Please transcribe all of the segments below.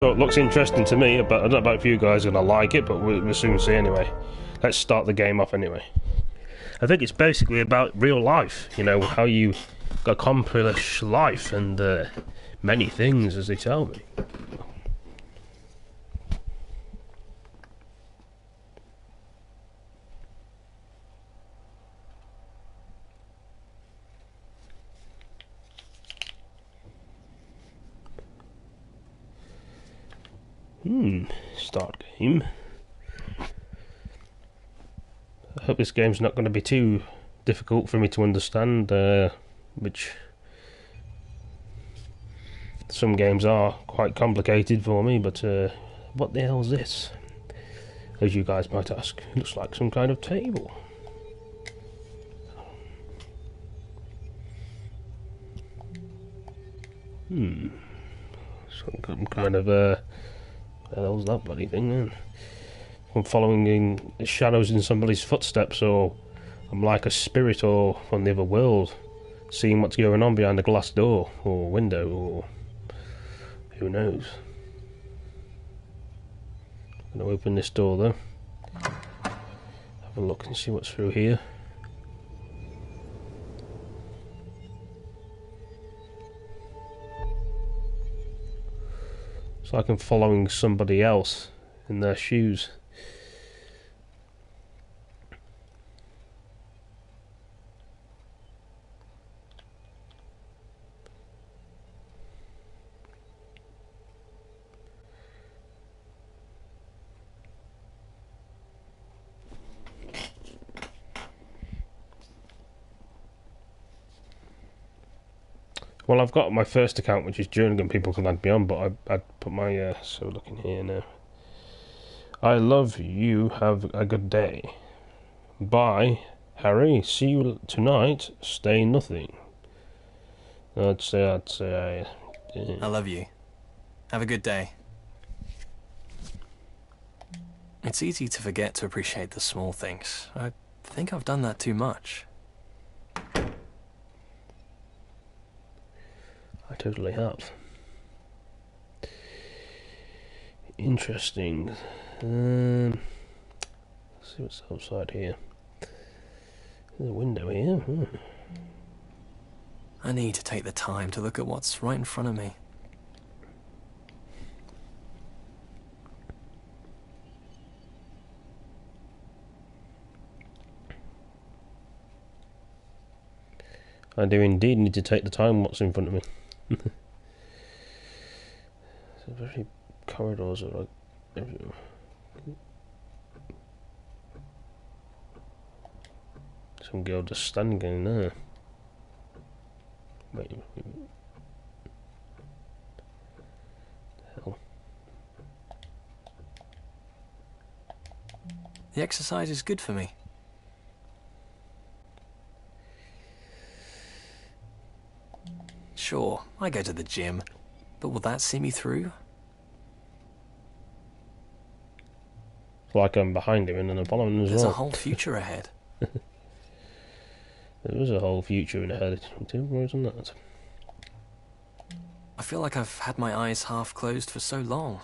So it looks interesting to me, but I don't know if you guys are going to like it, but we'll soon see anyway. Let's start the game off anyway. I think it's basically about real life, you know, how you accomplish life and many things, as they tell me. Start game. I hope this game's not going to be too difficult for me to understand, which some games are quite complicated for me, but what the hell is this? As you guys might ask, it looks like some kind of table. Some kind of what the hell's that bloody thing then? I'm following in the shadows in somebody's footsteps, or I'm like a spirit or from the other world, seeing what's going on behind a glass door or window, or who knows. I'm gonna open this door though. Have a look and see what's through here. It's like I'm following somebody else in their shoes. Well, I've got my first account, which is Journal, and people can add me on, but I'd put my, so looking here now. I love you, have a good day. Bye, Harry, see you tonight, stay nothing. I'd say I love you. Have a good day. It's easy to forget to appreciate the small things. I think I've done that too much. I totally have. Interesting. Let's see what's outside here. There's a window here. I need to take the time to look at what's right in front of me. I do indeed need to take the time what's in front of me. So very corridors are like everywhere. Some girl just standing in there. Wait. The hell? The exercise is good for me. Sure, I go to the gym, but will that see me through? It's like I'm behind him and then I'm following him as well. There's a whole future ahead. There is a whole future in ahead. Where isn't that? I feel like I've had my eyes half closed for so long.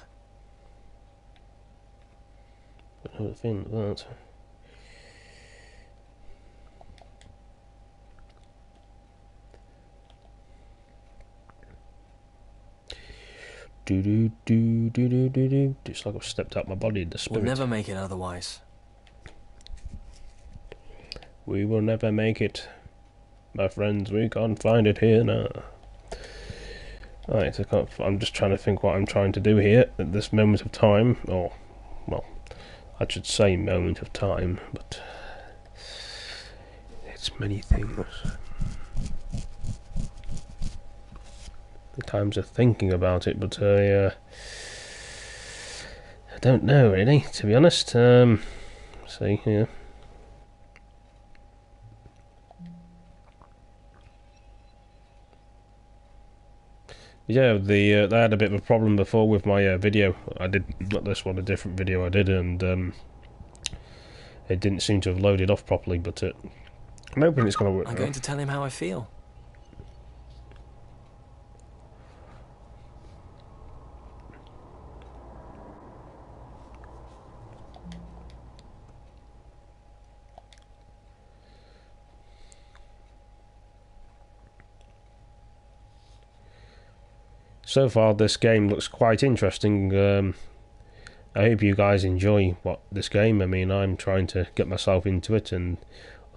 I have a feeling like that. Do. Just like I've stepped out my body in the spirit. We'll never make it otherwise. We will never make it, my friends. We can't find it here now. Right, I'm just trying to think what I'm trying to do here at this moment of time. Or, well, I should say moment of time, but it's many things. The times of thinking about it, but I don't know really, to be honest. See here. Yeah, they had a bit of a problem before with my video. I did, not this one, a different video I did, and it didn't seem to have loaded off properly, but I'm hoping it's going to work. I'm going to tell him how I feel. so far this game looks quite interesting. I hope you guys enjoy this game. I mean, I'm trying to get myself into it and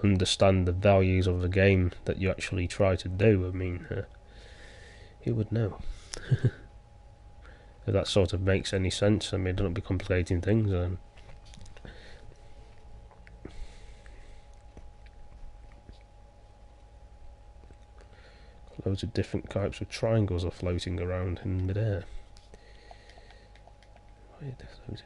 understand the values of the game that you actually try to do. I mean, who would know? If that sort of makes any sense. I mean, don't be complicating things. Loads of different types of triangles are floating around in midair. Why are they floating?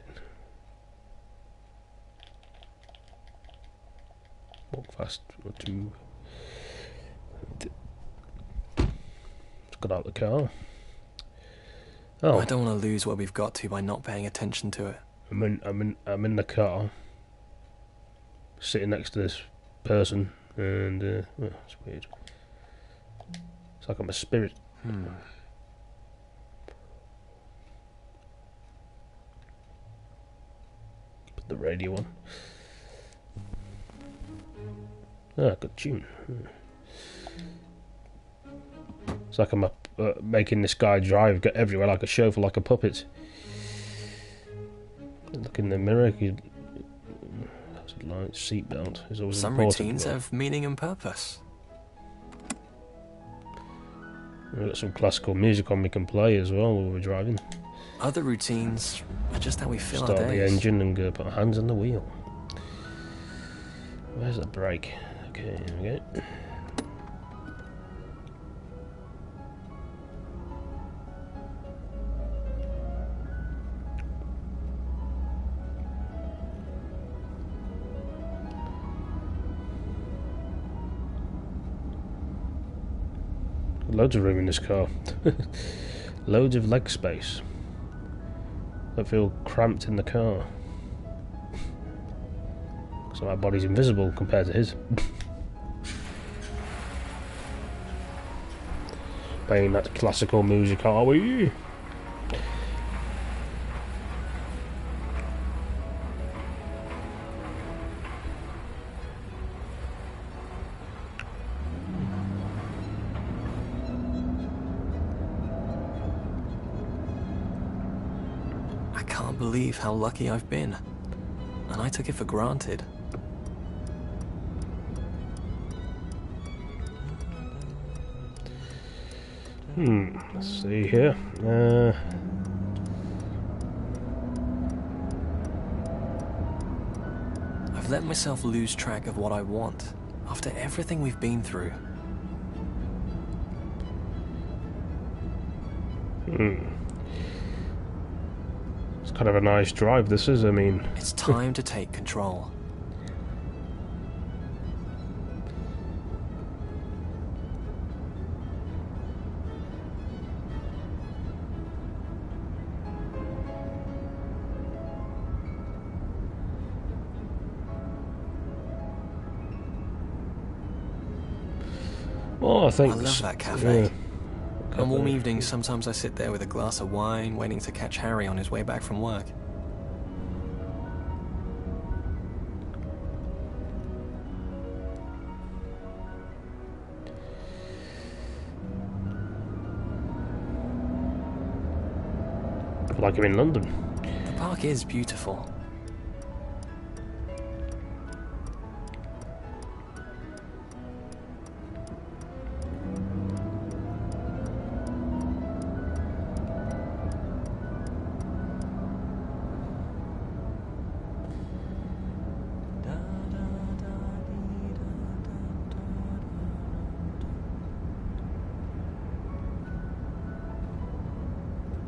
Walk fast or two. Let's get out the car. Oh, I don't want to lose what we've got to by not paying attention to it. I'm in the car, sitting next to this person, and oh, it's weird. It's like I'm a spirit. Put the radio on. Ah, good tune. It's like I'm making this guy drive, get everywhere like a chauffeur, like a puppet. Look in the mirror. Light seatbelt is always Some important. routines have meaning and purpose. We've got some classical music on we can play as well while we're driving. Other routines are just how we fill our Start days. the engine and put our hands on the wheel. Where's the brake? Okay, here we go. Loads of room in this car. Loads of leg space. I feel cramped in the car. So my body's invisible compared to his. Playing that classical music, are we? I can't believe how lucky I've been. And I took it for granted. Let's see here. I've let myself lose track of what I want after everything we've been through. It's kind of a nice drive, this is, I mean. It's time to take control. Oh, I think I love that cafe. Yeah. On warm evenings, sometimes I sit there with a glass of wine, waiting to catch Harry on his way back from work. Like I'm in London. The park is beautiful.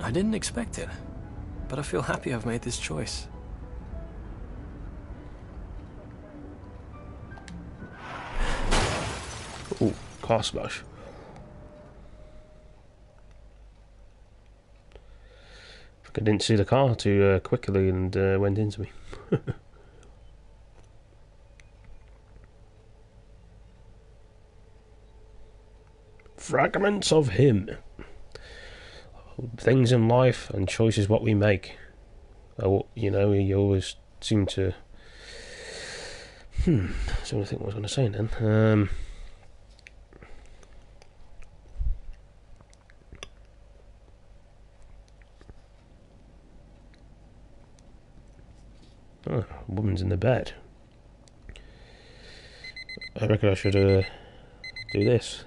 I didn't expect it, but I feel happy I've made this choice. Oh, car smash. I didn't see the car too quickly and went into me. Fragments of him. Things in life and choices what we make. You know, you always seem to... So I think what I was going to say then. Oh, a woman's in the bed. I reckon I should do this.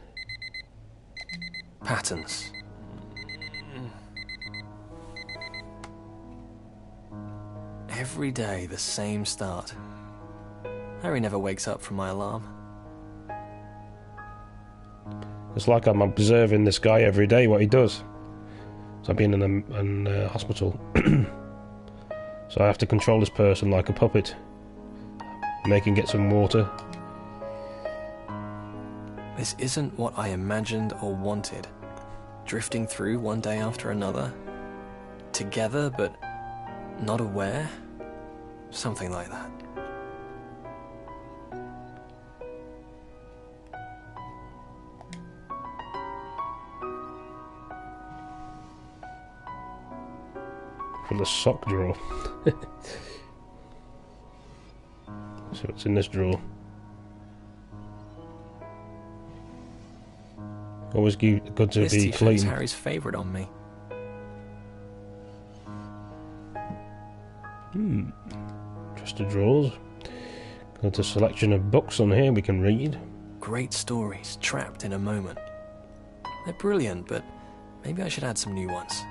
Patterns. Every day, the same start. Harry never wakes up from my alarm. It's like I'm observing this guy every day, what he does. So I've been in a hospital. So I have to control this person like a puppet. Make him get some water. This isn't what I imagined or wanted. Drifting through one day after another. Together, but not aware. Something like that. For the sock drawer. So what's in this drawer? Always good to This be t-shirt is clean. Harry's favourite on me. Just the drawers. Got a selection of books on here we can read. Great stories trapped in a moment. They're brilliant, but maybe I should add some new ones.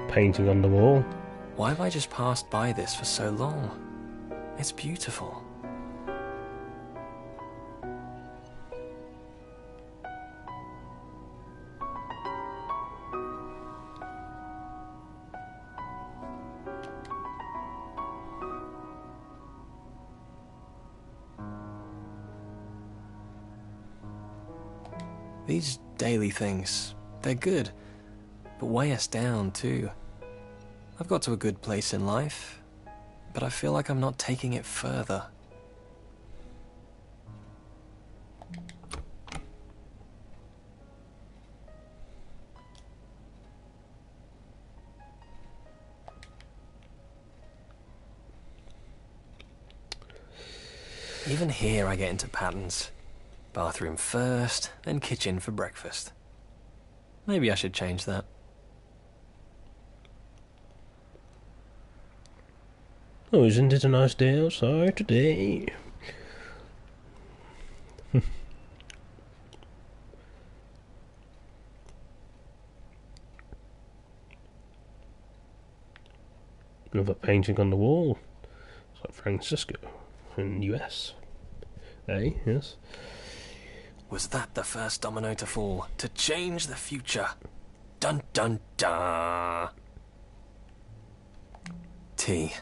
Painting on the wall. Why have I just passed by this for so long? It's beautiful. These daily things, they're good, but weigh us down too. I've got to a good place in life, but I feel like I'm not taking it further. Even here I get into patterns. Bathroom first, then kitchen for breakfast. Maybe I should change that. Oh, isn't it a nice day outside today? Another painting on the wall. It's like Francisco in the US. Eh? Yes. Was that the first domino to fall, to change the future? Dun dun dun! Tea.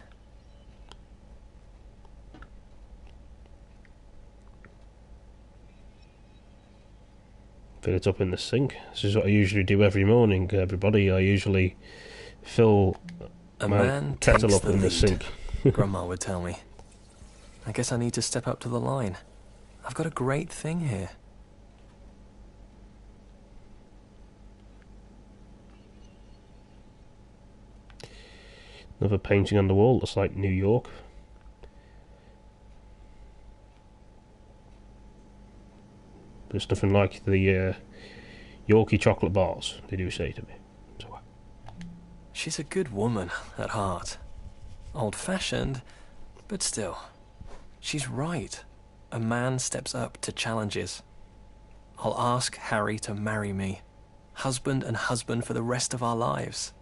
Fill it up in the sink. This is what I usually do every morning, everybody. I usually fill A my man kettle takes up the in the lead, sink. Grandma would tell me. I guess I need to step up to the line. I've got a great thing here. Another painting on the wall that's like New York. But it's nothing like the Yorkie chocolate bars, they do say to me. So, She's a good woman at heart. Old-fashioned, but still. She's right. A man steps up to challenges. I'll ask Harry to marry me. Husband and husband for the rest of our lives.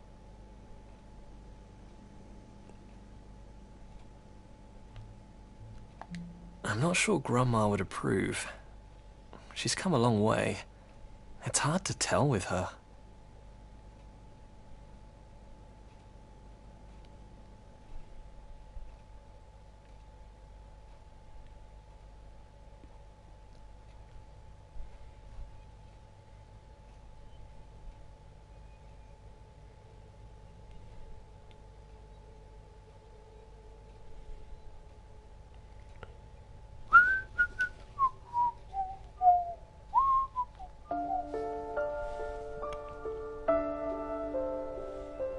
I'm not sure Grandma would approve. She's come a long way. It's hard to tell with her.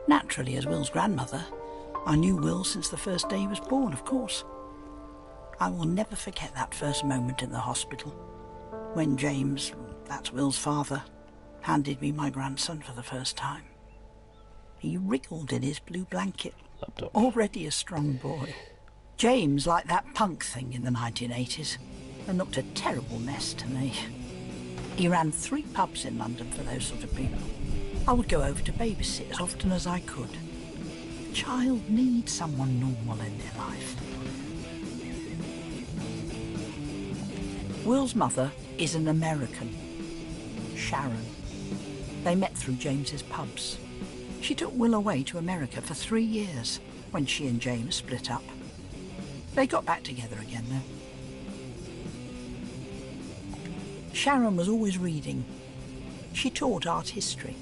Naturally, as Will's grandmother, I knew Will since the first day he was born, of course. I will never forget that first moment in the hospital, when James, that's Will's father, handed me my grandson for the first time. He wriggled in his blue blanket, Laptop. already a strong boy. James liked that punk thing in the 1980s and looked a terrible mess to me. He ran 3 pubs in London for those sort of people. I would go over to babysit as often as I could. A child needs someone normal in their life. Will's mother is an American, Sharon. They met through James's pubs. She took Will away to America for 3 years when she and James split up. They got back together again though. Sharon was always reading. She taught art history.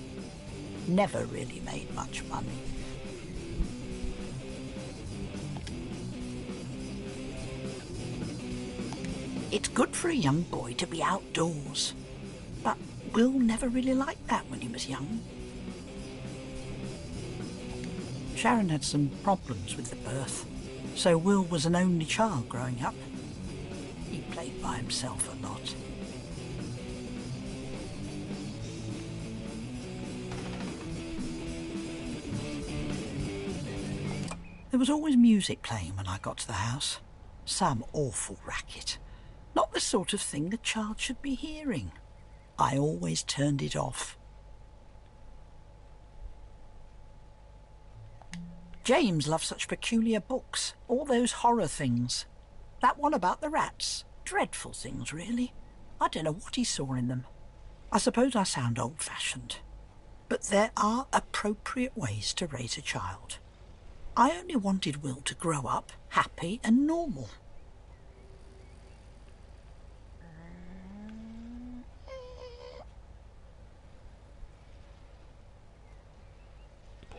Never really made much money. It's good for a young boy to be outdoors. But Will never really liked that when he was young. Sharon had some problems with the birth, so Will was an only child growing up. He played by himself a lot. There was always music playing when I got to the house. Some awful racket. Not the sort of thing a child should be hearing. I always turned it off. James loved such peculiar books, all those horror things. That one about the rats. Dreadful things, really. I don't know what he saw in them. I suppose I sound old-fashioned. But there are appropriate ways to raise a child. I only wanted Will to grow up happy and normal.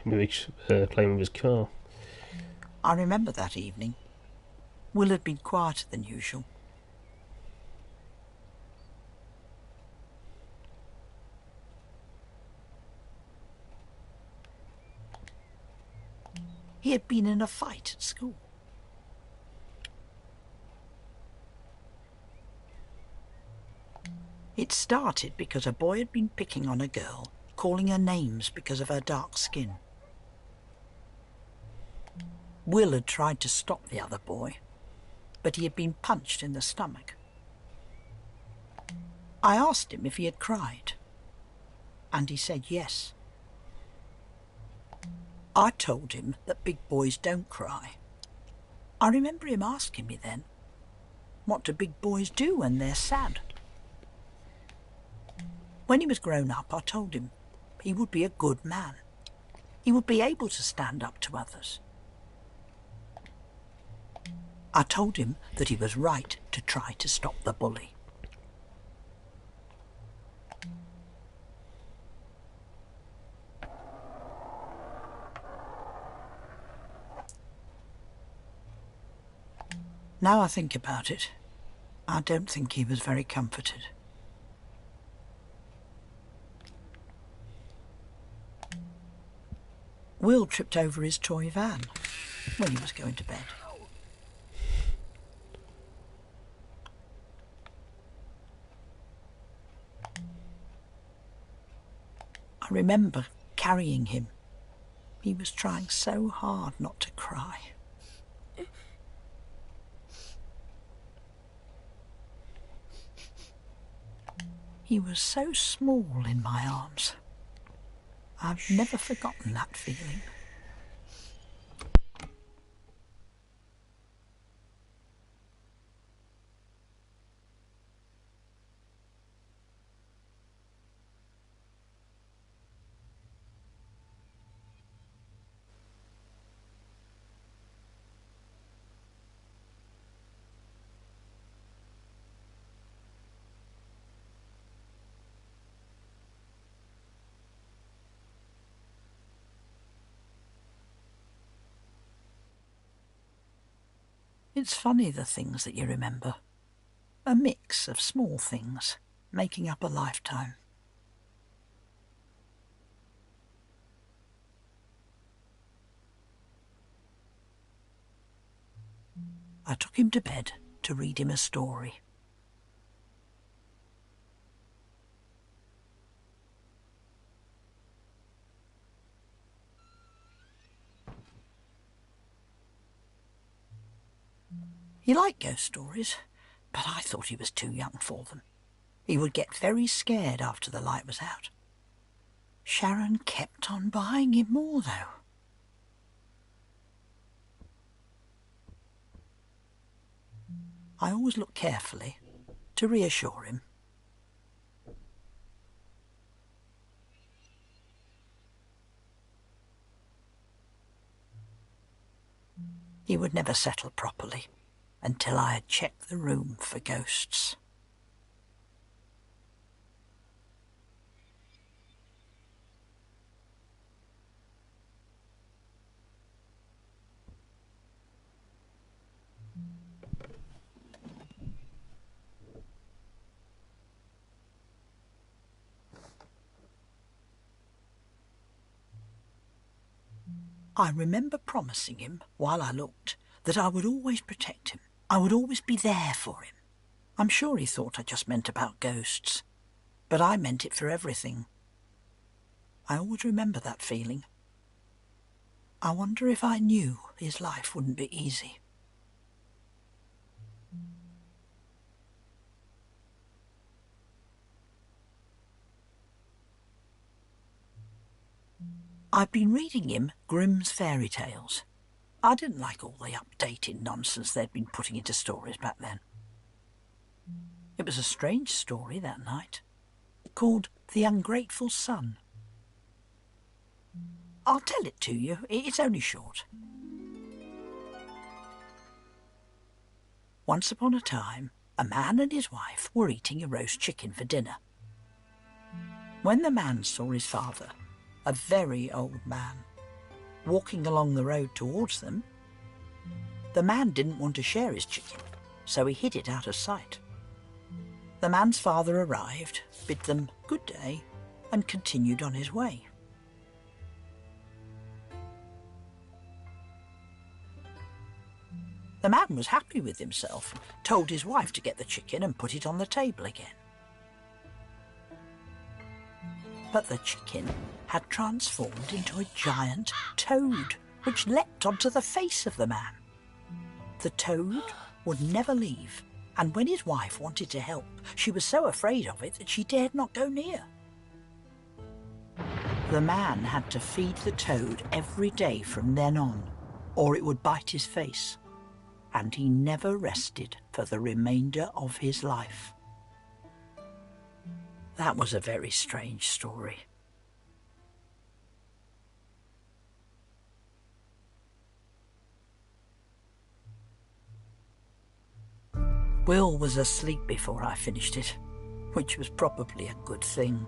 Playing with his car. I remember that evening. Will had been quieter than usual. He had been in a fight at school. It started because a boy had been picking on a girl, calling her names because of her dark skin. Will had tried to stop the other boy, but he had been punched in the stomach. I asked him if he had cried, and he said yes. I told him that big boys don't cry. I remember him asking me then, what do big boys do when they're sad? When he was grown up, I told him he would be a good man. He would be able to stand up to others. I told him that he was right to try to stop the bully. Now I think about it, I don't think he was very comforted. Will tripped over his toy van when he was going to bed. I remember carrying him. He was trying so hard not to cry. He was so small in my arms. I've never forgotten that feeling. It's funny the things that you remember. A mix of small things, making up a lifetime. I took him to bed to read him a story. He liked ghost stories, but I thought he was too young for them. He would get very scared after the light was out. Sharon kept on buying him more, though. I always looked carefully to reassure him. He would never settle properly until I had checked the room for ghosts. I remember promising him, while I looked, that I would always protect him. I would always be there for him. I'm sure he thought I just meant about ghosts, but I meant it for everything. I always remember that feeling. I wonder if I knew his life wouldn't be easy. I've been reading him Grimm's fairy tales. I didn't like all the updated nonsense they'd been putting into stories back then. It was a strange story that night, called The Ungrateful Son. I'll tell it to you. It's only short. Once upon a time, a man and his wife were eating a roast chicken for dinner. When the man saw his father, a very old man, walking along the road towards them, the man didn't want to share his chicken, so he hid it out of sight. The man's father arrived, bid them good day, and continued on his way. The man was happy with himself, told his wife to get the chicken and put it on the table again. But the chicken had transformed into a giant toad, which leapt onto the face of the man. The toad would never leave, and when his wife wanted to help, she was so afraid of it that she dared not go near. The man had to feed the toad every day from then on, or it would bite his face, and he never rested for the remainder of his life. That was a very strange story. Will was asleep before I finished it, which was probably a good thing.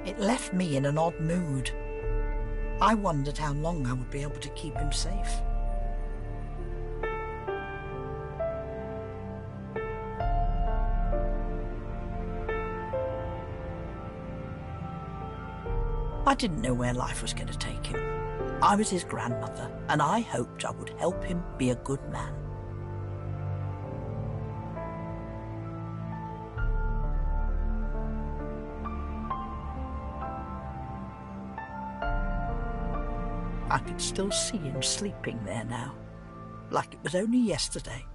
It left me in an odd mood. I wondered how long I would be able to keep him safe. I didn't know where life was going to take him. I was his grandmother, and I hoped I would help him be a good man. I could still see him sleeping there now, like it was only yesterday.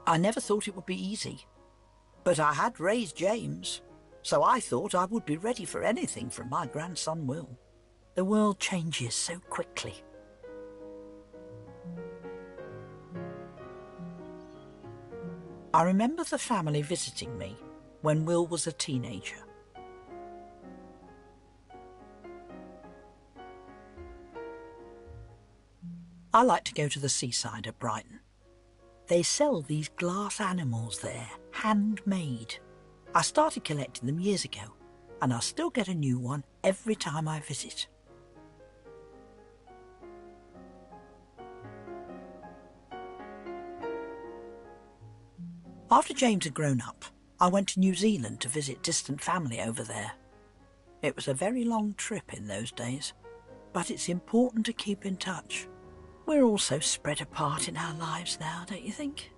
I never thought it would be easy. But I had raised James, so I thought I would be ready for anything from my grandson Will. The world changes so quickly. I remember the family visiting me when Will was a teenager. I like to go to the seaside at Brighton. They sell these glass animals there, handmade. I started collecting them years ago, and I still get a new one every time I visit. After James had grown up, I went to New Zealand to visit distant family over there. It was a very long trip in those days, but it's important to keep in touch. We're all so spread apart in our lives now, don't you think?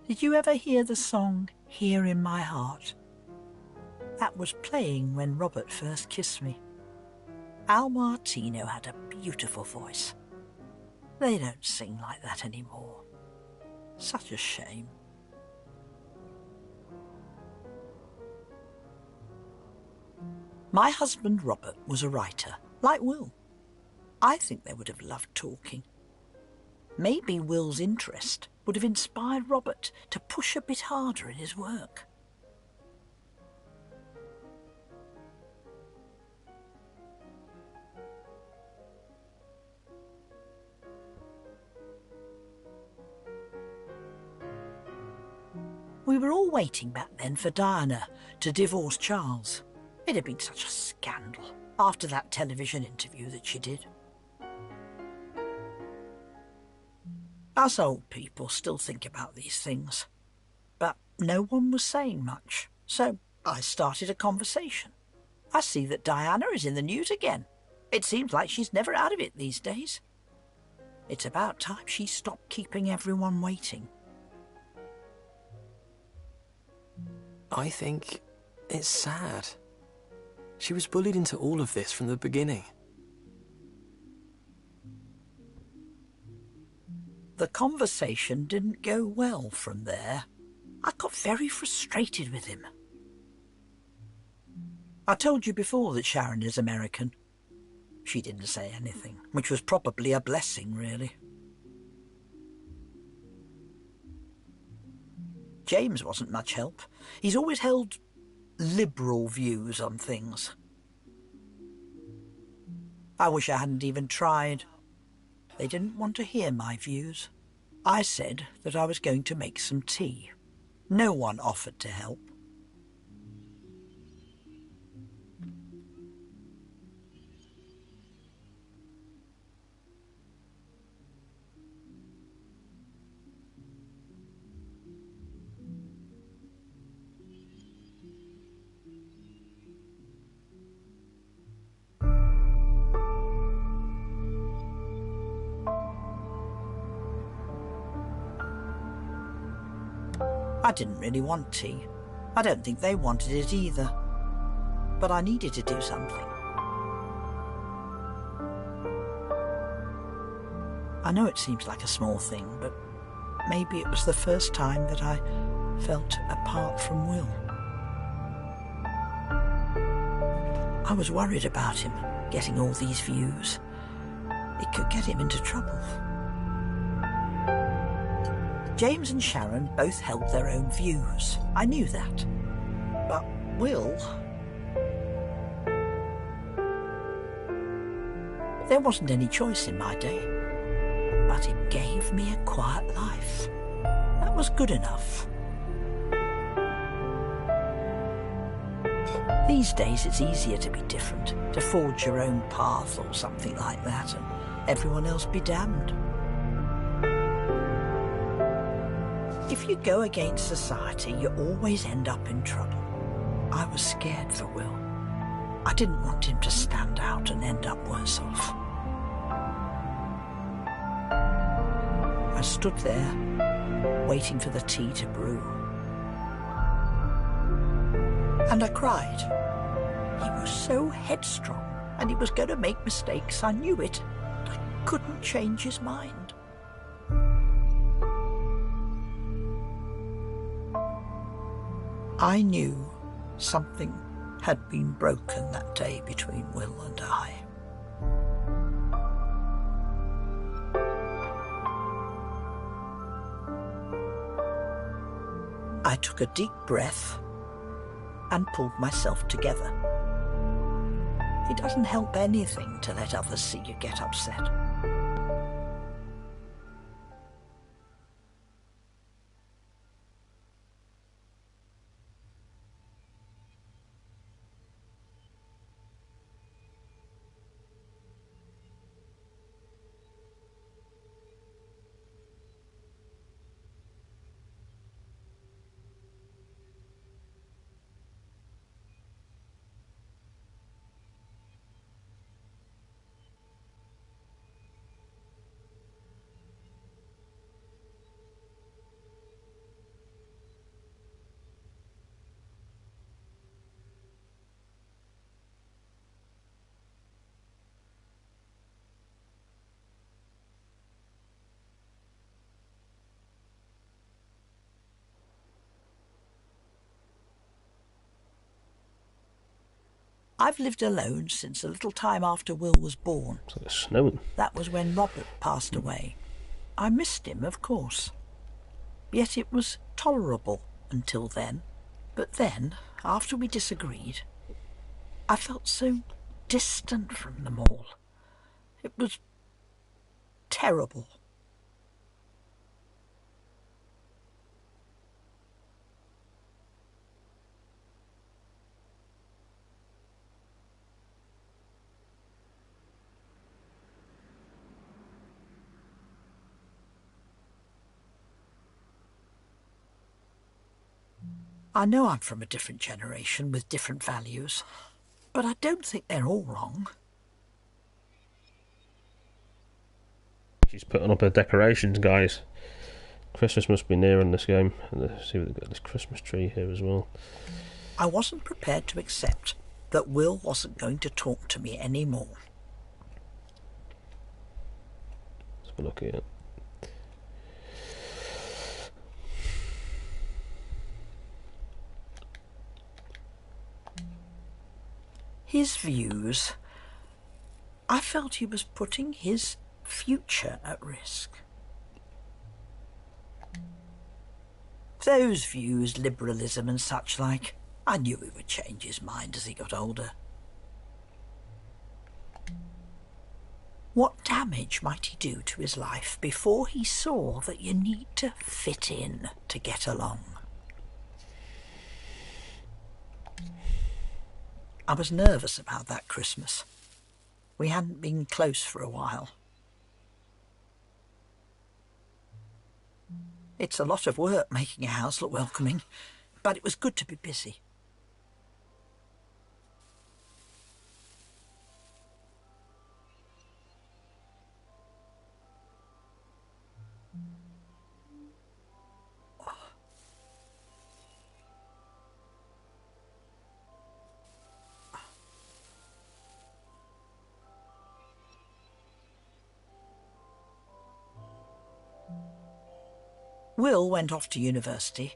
Did you ever hear the song Here in My Heart? That was playing when Robert first kissed me. Al Martino had a beautiful voice. They don't sing like that anymore. Such a shame. My husband Robert was a writer, like Will. I think they would have loved talking. Maybe Will's interest would have inspired Robert to push a bit harder in his work. We were all waiting back then for Diana to divorce Charles. It had been such a scandal after that television interview that she did. Us old people still think about these things, but no one was saying much, so I started a conversation. I see that Diana is in the news again. It seems like she's never out of it these days. It's about time she stopped keeping everyone waiting. I think it's sad. She was bullied into all of this from the beginning. The conversation didn't go well from there. I got very frustrated with him. I told you before that Sharon is American. She didn't say anything, which was probably a blessing, really. James wasn't much help. He's always held liberal views on things. I wish I hadn't even tried. They didn't want to hear my views. I said that I was going to make some tea. No one offered to help. I didn't really want tea. I don't think they wanted it either. But I needed to do something. I know it seems like a small thing, but maybe it was the first time that I felt apart from Will. I was worried about him getting all these views. It could get him into trouble. James and Sharon both held their own views. I knew that. But Will... There wasn't any choice in my day. But it gave me a quiet life. That was good enough. These days it's easier to be different, to forge your own path or something like that, and everyone else be damned. If you go against society, you always end up in trouble. I was scared for Will. I didn't want him to stand out and end up worse off. I stood there, waiting for the tea to brew. And I cried. He was so headstrong, and he was going to make mistakes. I knew it. I couldn't change his mind. I knew something had been broken that day between Will and I. I took a deep breath and pulled myself together. It doesn't help anything to let others see you get upset. I've lived alone since a little time after Will was born. It's like it's snowing. That was when Robert passed away. I missed him, of course. Yet it was tolerable until then. But then, after we disagreed, I felt so distant from them all. It was terrible. I know I'm from a different generation with different values, but I don't think they're all wrong. She's putting up her decorations, guys. Christmas must be near in this game. Let's see, we've got this Christmas tree here as well. I wasn't prepared to accept that Will wasn't going to talk to me anymore. Let's have a look at it. His views, I felt he was putting his future at risk. Those views, liberalism and such like, I knew he would change his mind as he got older. What damage might he do to his life before he saw that you need to fit in to get along? I was nervous about that Christmas. We hadn't been close for a while. It's a lot of work making a house look welcoming, but it was good to be busy. Will went off to university,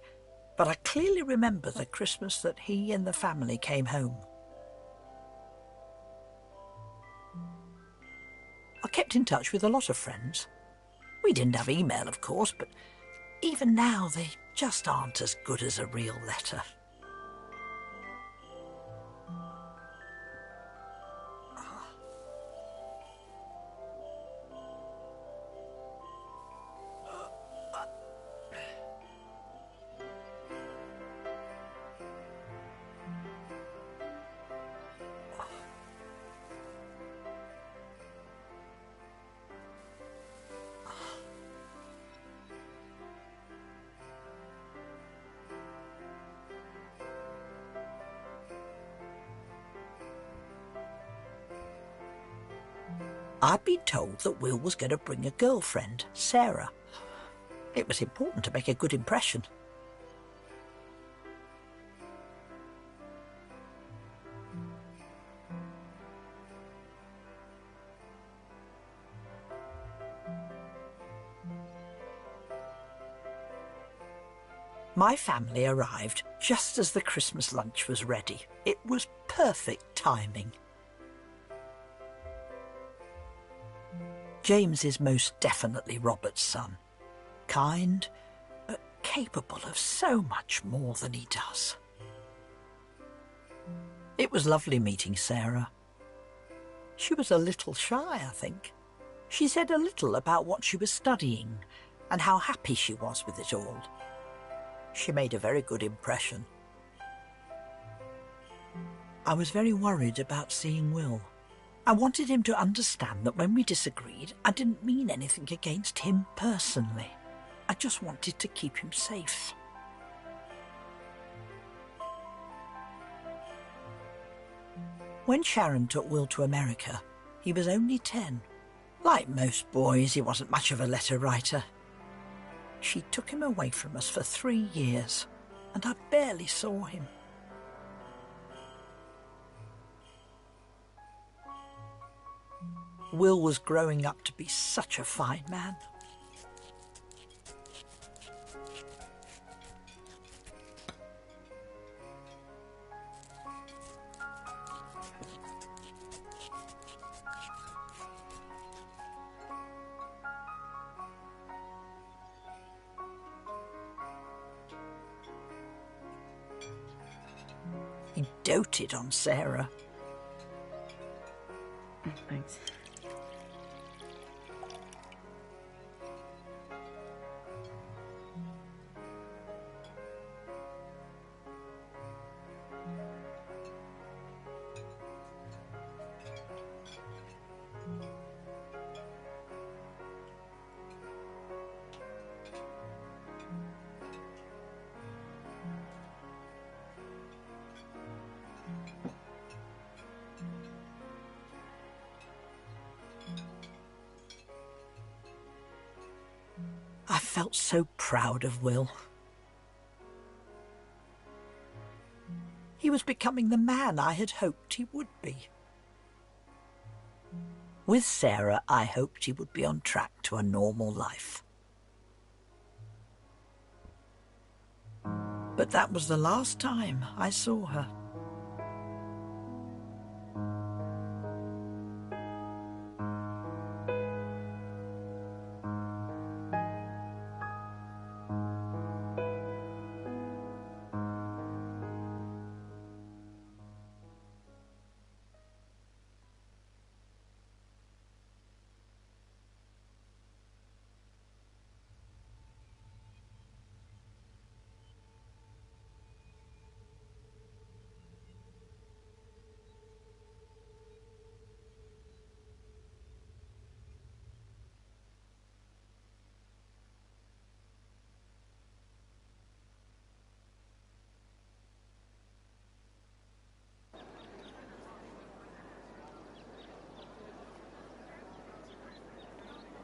but I clearly remember the Christmas that he and the family came home. I kept in touch with a lot of friends. We didn't have email, of course, but even now they just aren't as good as a real letter. I'd been told that Will was going to bring a girlfriend, Sarah. It was important to make a good impression. My family arrived just as the Christmas lunch was ready. It was perfect timing. James is most definitely Robert's son. Kind, but capable of so much more than he does. It was lovely meeting Sarah. She was a little shy, I think. She said a little about what she was studying and how happy she was with it all. She made a very good impression. I was very worried about seeing Will. I wanted him to understand that when we disagreed, I didn't mean anything against him personally. I just wanted to keep him safe. When Sharon took Will to America, he was only 10. Like most boys, he wasn't much of a letter writer. She took him away from us for 3 years, and I barely saw him. Will was growing up to be such a fine man. He doted on Sarah. Thanks. I felt so proud of Will. He was becoming the man I had hoped he would be. With Sarah, I hoped he would be on track to a normal life. But that was the last time I saw her.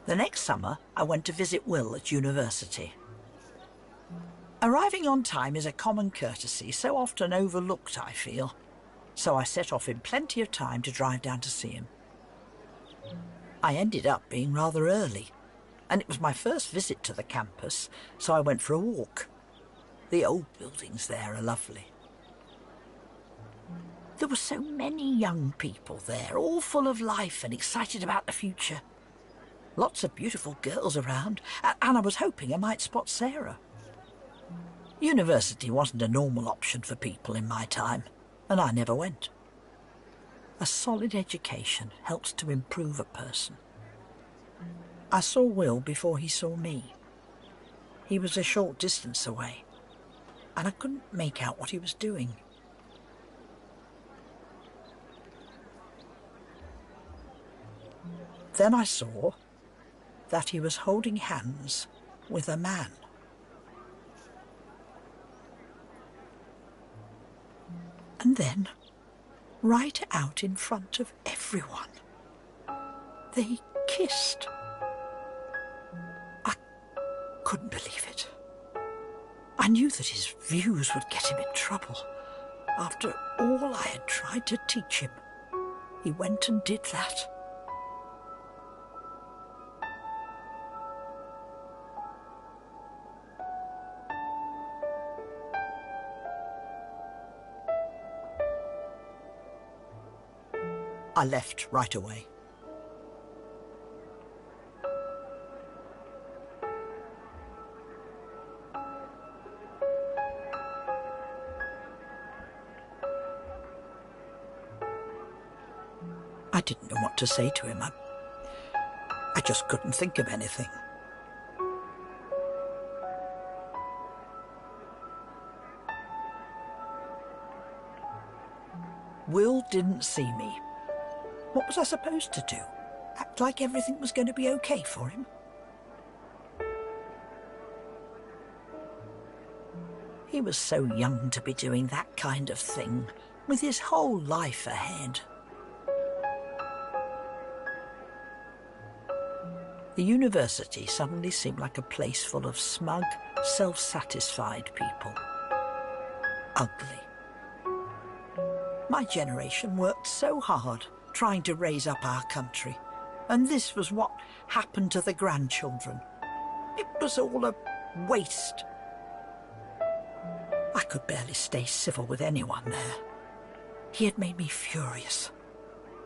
The next summer, I went to visit Will at university. Arriving on time is a common courtesy, so often overlooked, I feel. So I set off in plenty of time to drive down to see him. I ended up being rather early, and it was my first visit to the campus, so I went for a walk. The old buildings there are lovely. There were so many young people there, all full of life and excited about the future. Lots of beautiful girls around, and I was hoping I might spot Sarah. University wasn't a normal option for people in my time, and I never went. A solid education helps to improve a person. I saw Will before he saw me. He was a short distance away, and I couldn't make out what he was doing. Then I saw that he was holding hands with a man. And then, right out in front of everyone, they kissed. I couldn't believe it. I knew that his views would get him in trouble. After all I had tried to teach him, he went and did that. I left right away. I didn't know what to say to him. I just couldn't think of anything. Will didn't see me. What was I supposed to do? Act like everything was going to be okay for him? He was so young to be doing that kind of thing, with his whole life ahead. The university suddenly seemed like a place full of smug, self-satisfied people. Ugly. My generation worked so hard trying to raise up our country, and this was what happened to the grandchildren. It was all a waste. I could barely stay civil with anyone there. He had made me furious.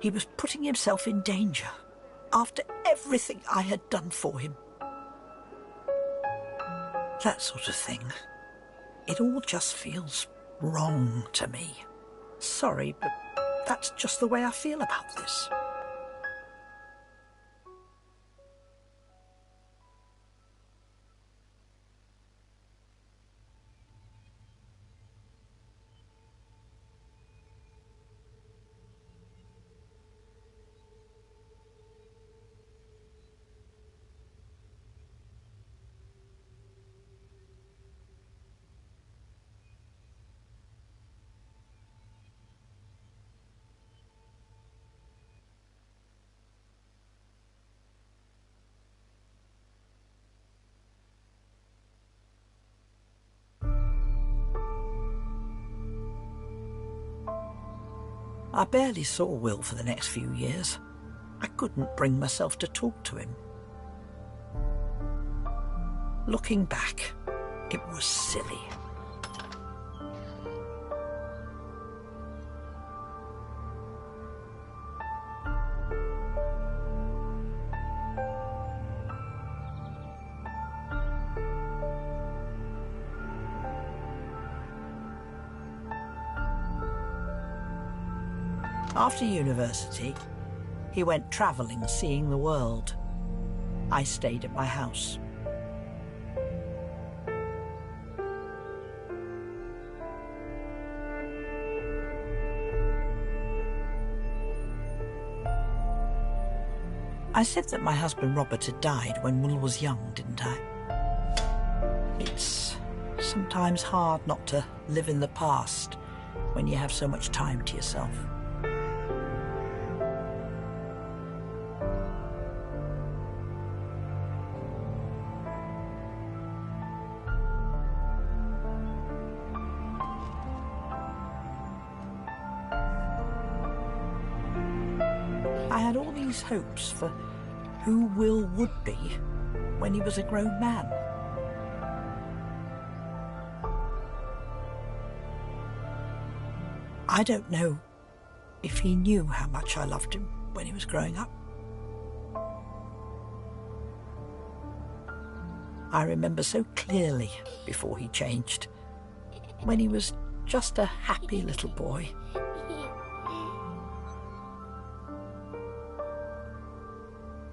He was putting himself in danger after everything I had done for him. That sort of thing. It all just feels wrong to me. Sorry, but that's just the way I feel about this. I barely saw Will for the next few years. I couldn't bring myself to talk to him. Looking back, it was silly. After university, he went travelling, seeing the world. I stayed at my house. I said that my husband Robert had died when Will was young, didn't I? It's sometimes hard not to live in the past when you have so much time to yourself. I had all these hopes for who Will would be when he was a grown man. I don't know if he knew how much I loved him when he was growing up. I remember so clearly before he changed, when he was just a happy little boy.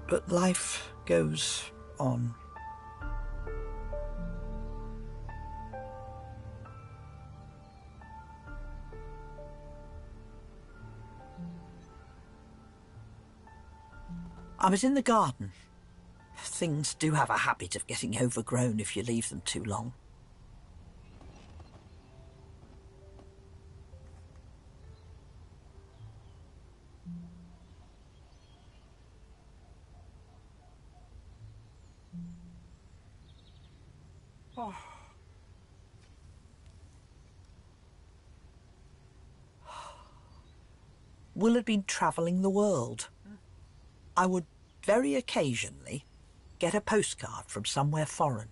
But life goes on. I was in the garden. Things do have a habit of getting overgrown if you leave them too long. Oh. Will had been travelling the world. I would very occasionally get a postcard from somewhere foreign.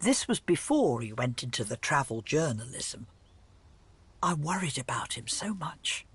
This was before he went into the travel journalism. I worried about him so much.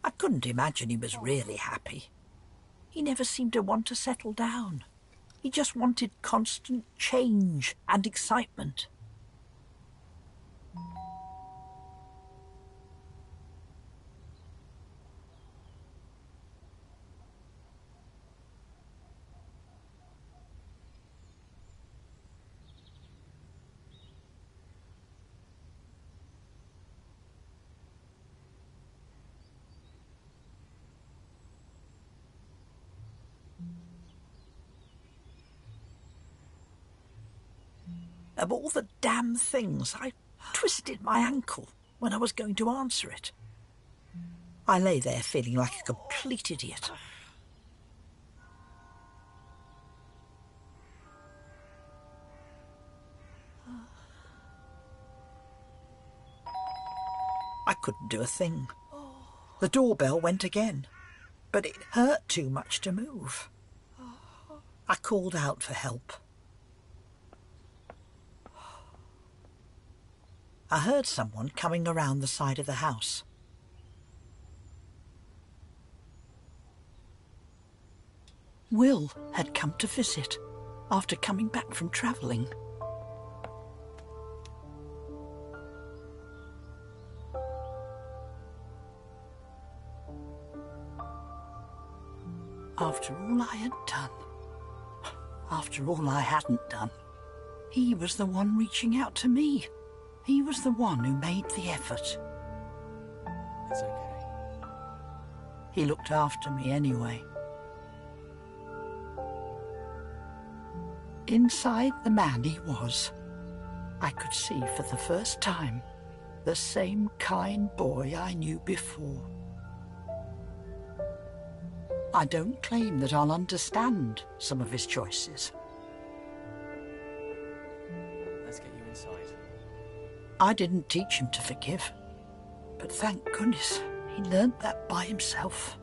I couldn't imagine he was really happy. He never seemed to want to settle down. He just wanted constant change and excitement. Of all the damn things, I twisted my ankle when I was going to answer it. I lay there feeling like a complete idiot. I couldn't do a thing. The doorbell went again, but it hurt too much to move. I called out for help. I heard someone coming around the side of the house. Will had come to visit after coming back from travelling. After all I had done, after all I hadn't done, he was the one reaching out to me. He was the one who made the effort. It's okay. He looked after me anyway. Inside the man he was, I could see for the first time the same kind boy I knew before. I don't claim that I'll understand some of his choices. Let's get you inside. I didn't teach him to forgive, but thank goodness he learnt that by himself.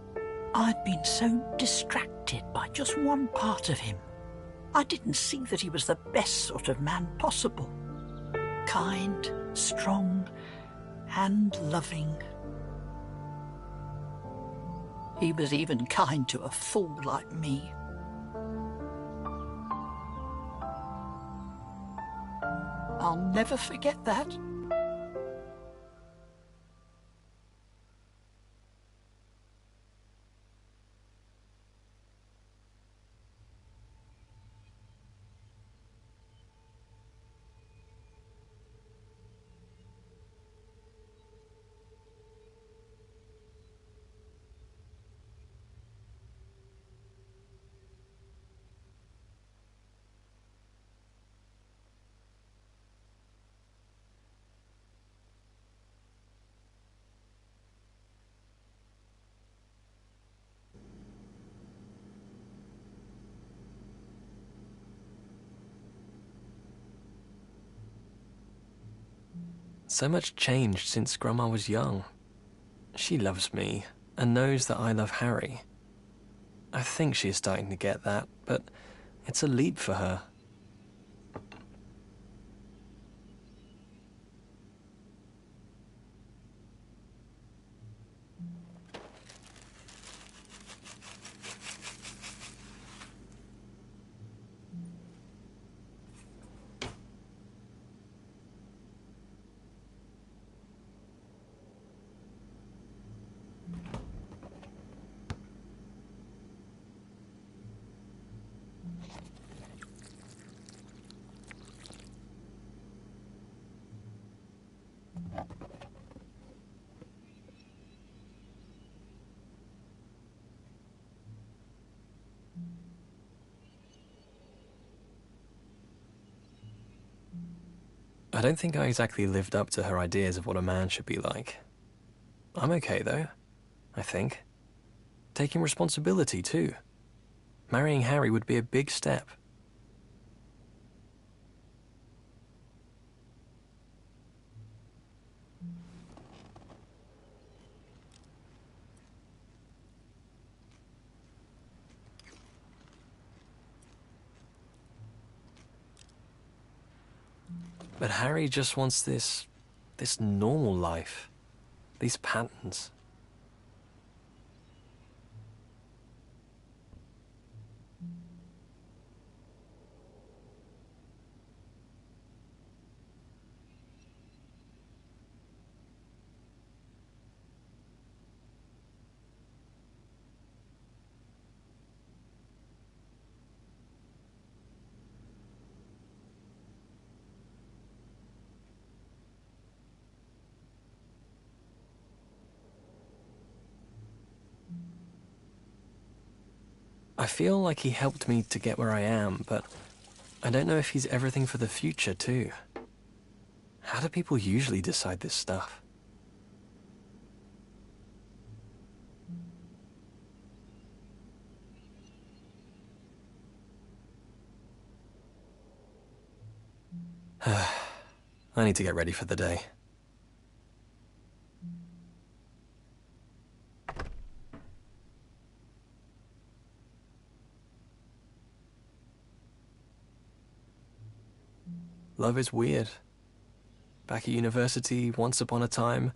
I'd been so distracted by just one part of him. I didn't see that he was the best sort of man possible. Kind, strong, and loving. He was even kind to a fool like me. I'll never forget that. So much changed since Grandma was young. She loves me and knows that I love Harry. I think she is starting to get that, but it's a leap for her. I don't think I exactly lived up to her ideas of what a man should be like. I'm okay, though, I think. Taking responsibility, too. Marrying Harry would be a big step. But Harry just wants this normal life. These patterns. I feel like he helped me to get where I am, but I don't know if he's everything for the future, too. How do people usually decide this stuff? I need to get ready for the day. Love is weird. Back at university, once upon a time,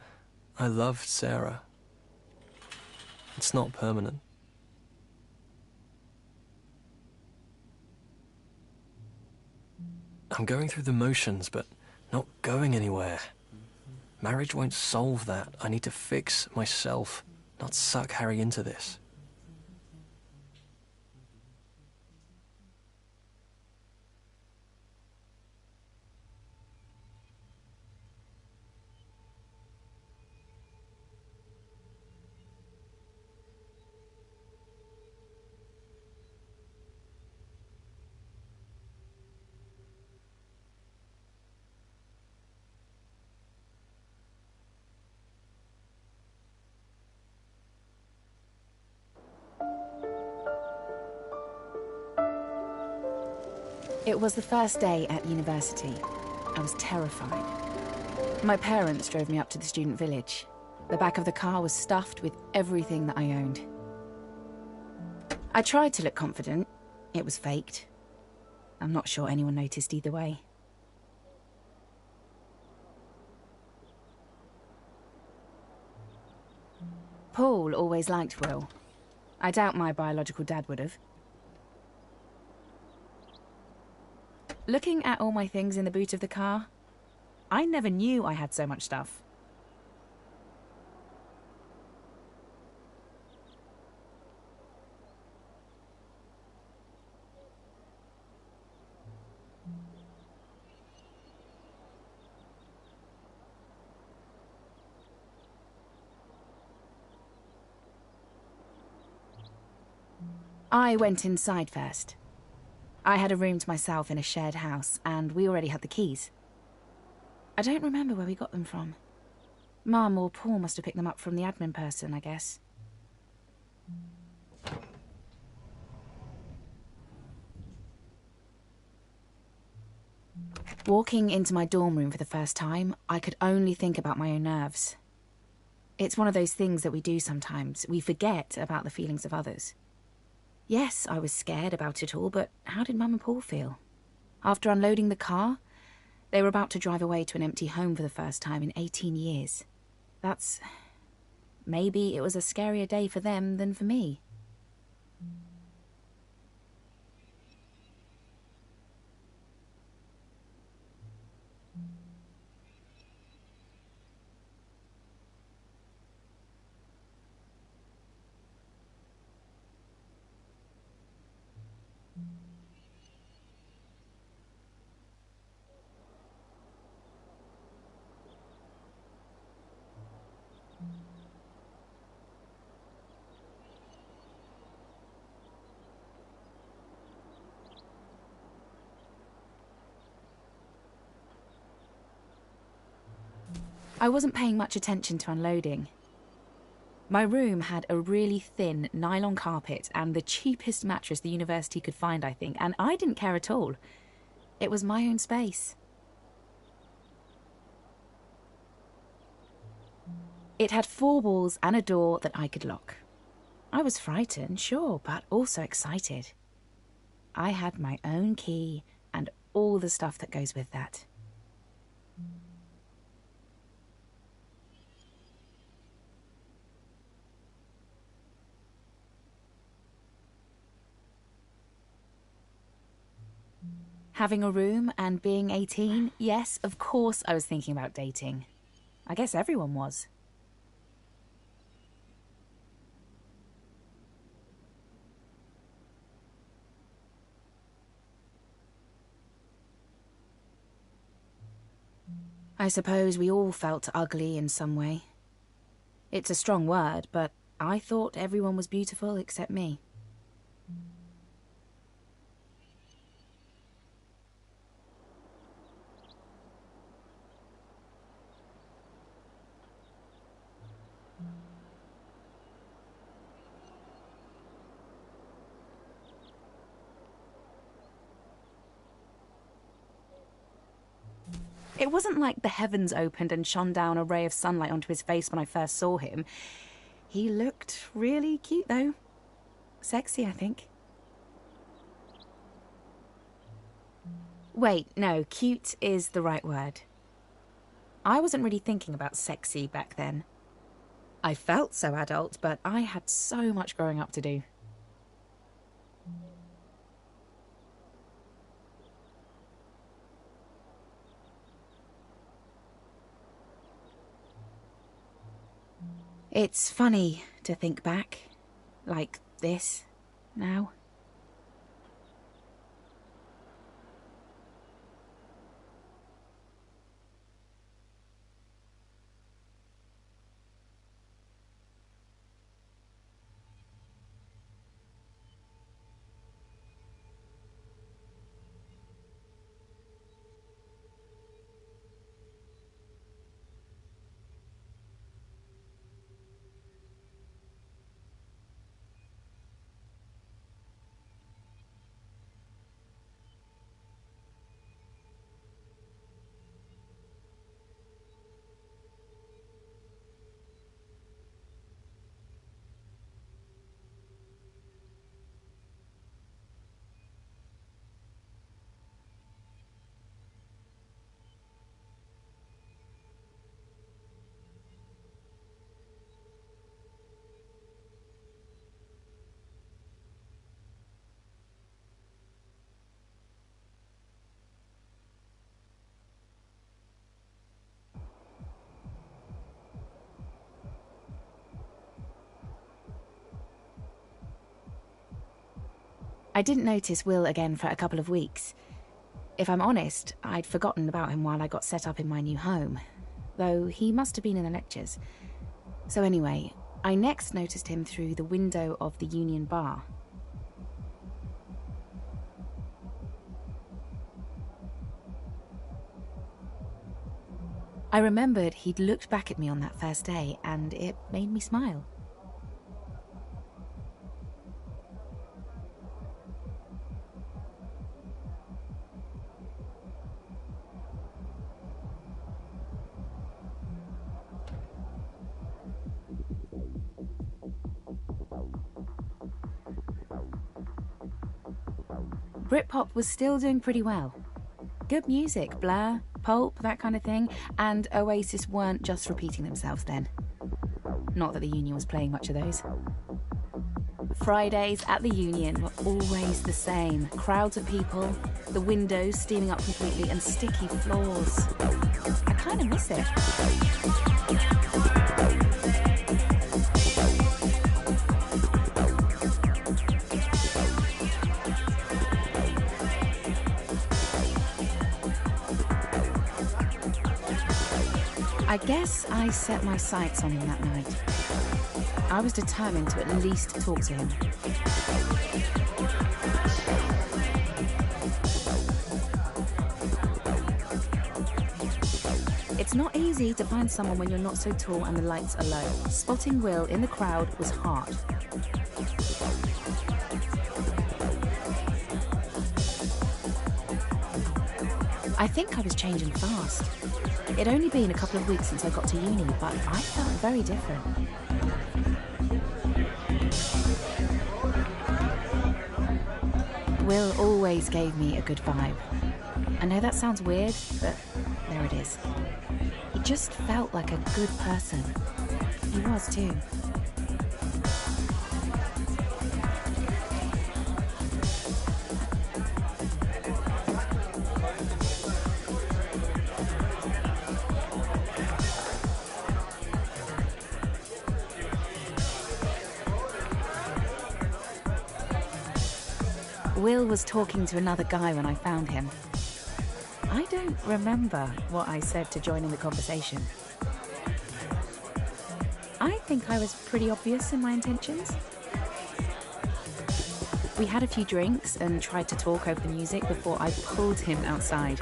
I loved Sarah. It's not permanent. I'm going through the motions, but not going anywhere. Marriage won't solve that. I need to fix myself, not suck Harry into this. It was the first day at university. I was terrified. My parents drove me up to the student village. The back of the car was stuffed with everything that I owned. I tried to look confident. It was faked. I'm not sure anyone noticed either way. Paul always liked Will. I doubt my biological dad would have. Looking at all my things in the boot of the car, I never knew I had so much stuff. I went inside first. I had a room to myself in a shared house, and we already had the keys. I don't remember where we got them from. Mum or Paul must have picked them up from the admin person, I guess. Walking into my dorm room for the first time, I could only think about my own nerves. It's one of those things that we do sometimes. We forget about the feelings of others. Yes, I was scared about it all, but how did Mum and Paul feel? After unloading the car, they were about to drive away to an empty home for the first time in 18 years. Maybe it was a scarier day for them than for me. I wasn't paying much attention to unloading. My room had a really thin nylon carpet and the cheapest mattress the university could find, I think, and I didn't care at all. It was my own space. It had 4 walls and a door that I could lock. I was frightened, sure, but also excited. I had my own key and all the stuff that goes with that. Having a room and being 18, yes, of course I was thinking about dating. I guess everyone was. I suppose we all felt ugly in some way. It's a strong word, but I thought everyone was beautiful except me. It wasn't like the heavens opened and shone down a ray of sunlight onto his face when I first saw him. He looked really cute, though. Sexy, I think. Wait, no, cute is the right word. I wasn't really thinking about sexy back then. I felt so adult, but I had so much growing up to do. It's funny to think back, like this, now. I didn't notice Will again for a couple of weeks. If I'm honest, I'd forgotten about him while I got set up in my new home, though he must have been in the lectures. So anyway, I next noticed him through the window of the Union Bar. I remembered he'd looked back at me on that first day, and it made me smile. Britpop was still doing pretty well. Good music, Blur, Pulp, that kind of thing, and Oasis weren't just repeating themselves then. Not that the Union was playing much of those. Fridays at the Union were always the same. Crowds of people, the windows steaming up completely, and sticky floors. I kind of miss it. I guess I set my sights on him that night. I was determined to at least talk to him. It's not easy to find someone when you're not so tall and the lights are low. Spotting Will in the crowd was hard. I think I was changing fast. It'd only been a couple of weeks since I got to uni, but I felt very different. Will always gave me a good vibe. I know that sounds weird, but there it is. He just felt like a good person. He was too. Will was talking to another guy when I found him. I don't remember what I said to join in the conversation. I think I was pretty obvious in my intentions. We had a few drinks and tried to talk over the music before I pulled him outside.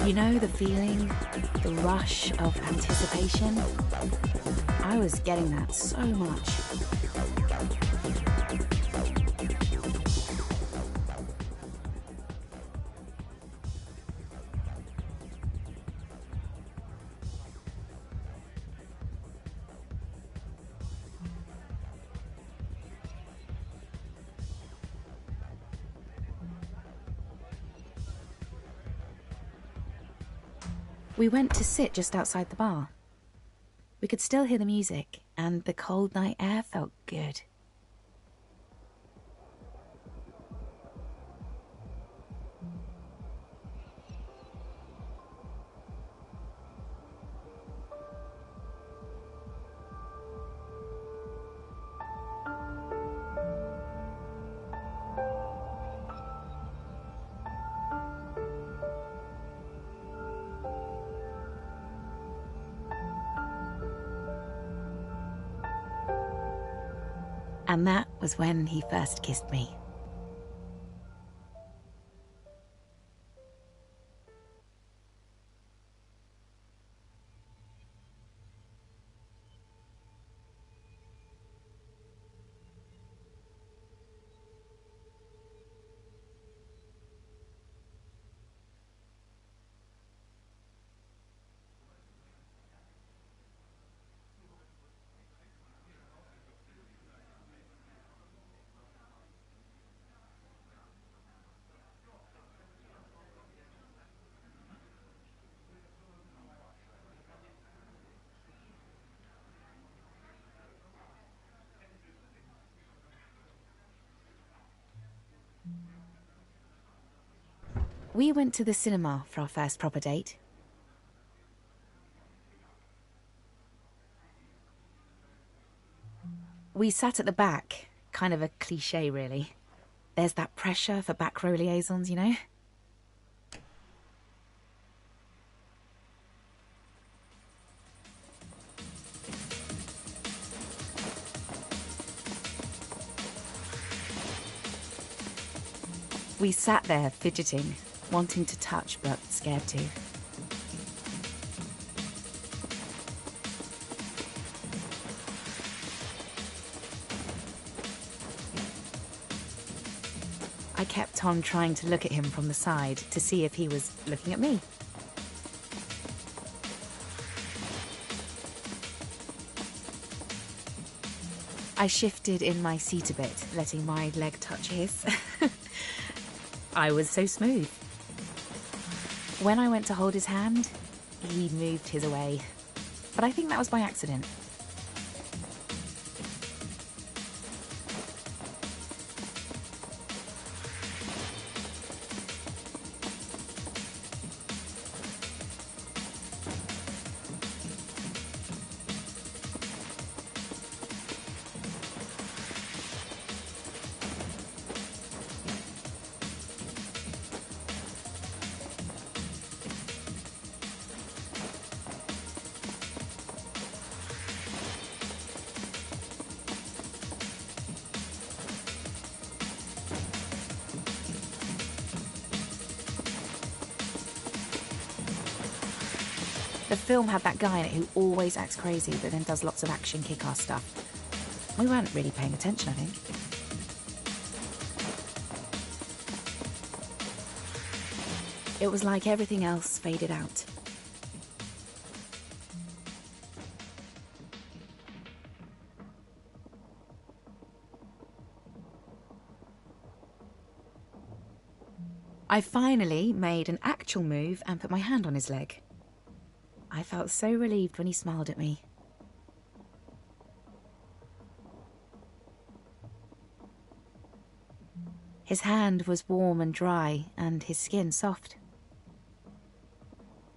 You know the feeling, the rush of anticipation? I was getting that so much. We went to sit just outside the bar. We could still hear the music, and the cold night air felt good. And that was when he first kissed me. We went to the cinema for our first proper date. We sat at the back, kind of a cliche really. There's that pressure for back row liaisons, you know? We sat there fidgeting, wanting to touch but scared to. I kept on trying to look at him from the side to see if he was looking at me. I shifted in my seat a bit, letting my leg touch his. I was so smooth. When I went to hold his hand, he moved his away. But I think that was by accident. The film had that guy in it who always acts crazy but then does lots of action kick-ass stuff. We weren't really paying attention, I think. It was like everything else faded out. I finally made an actual move and put my hand on his leg. I felt so relieved when he smiled at me. His hand was warm and dry, and his skin soft.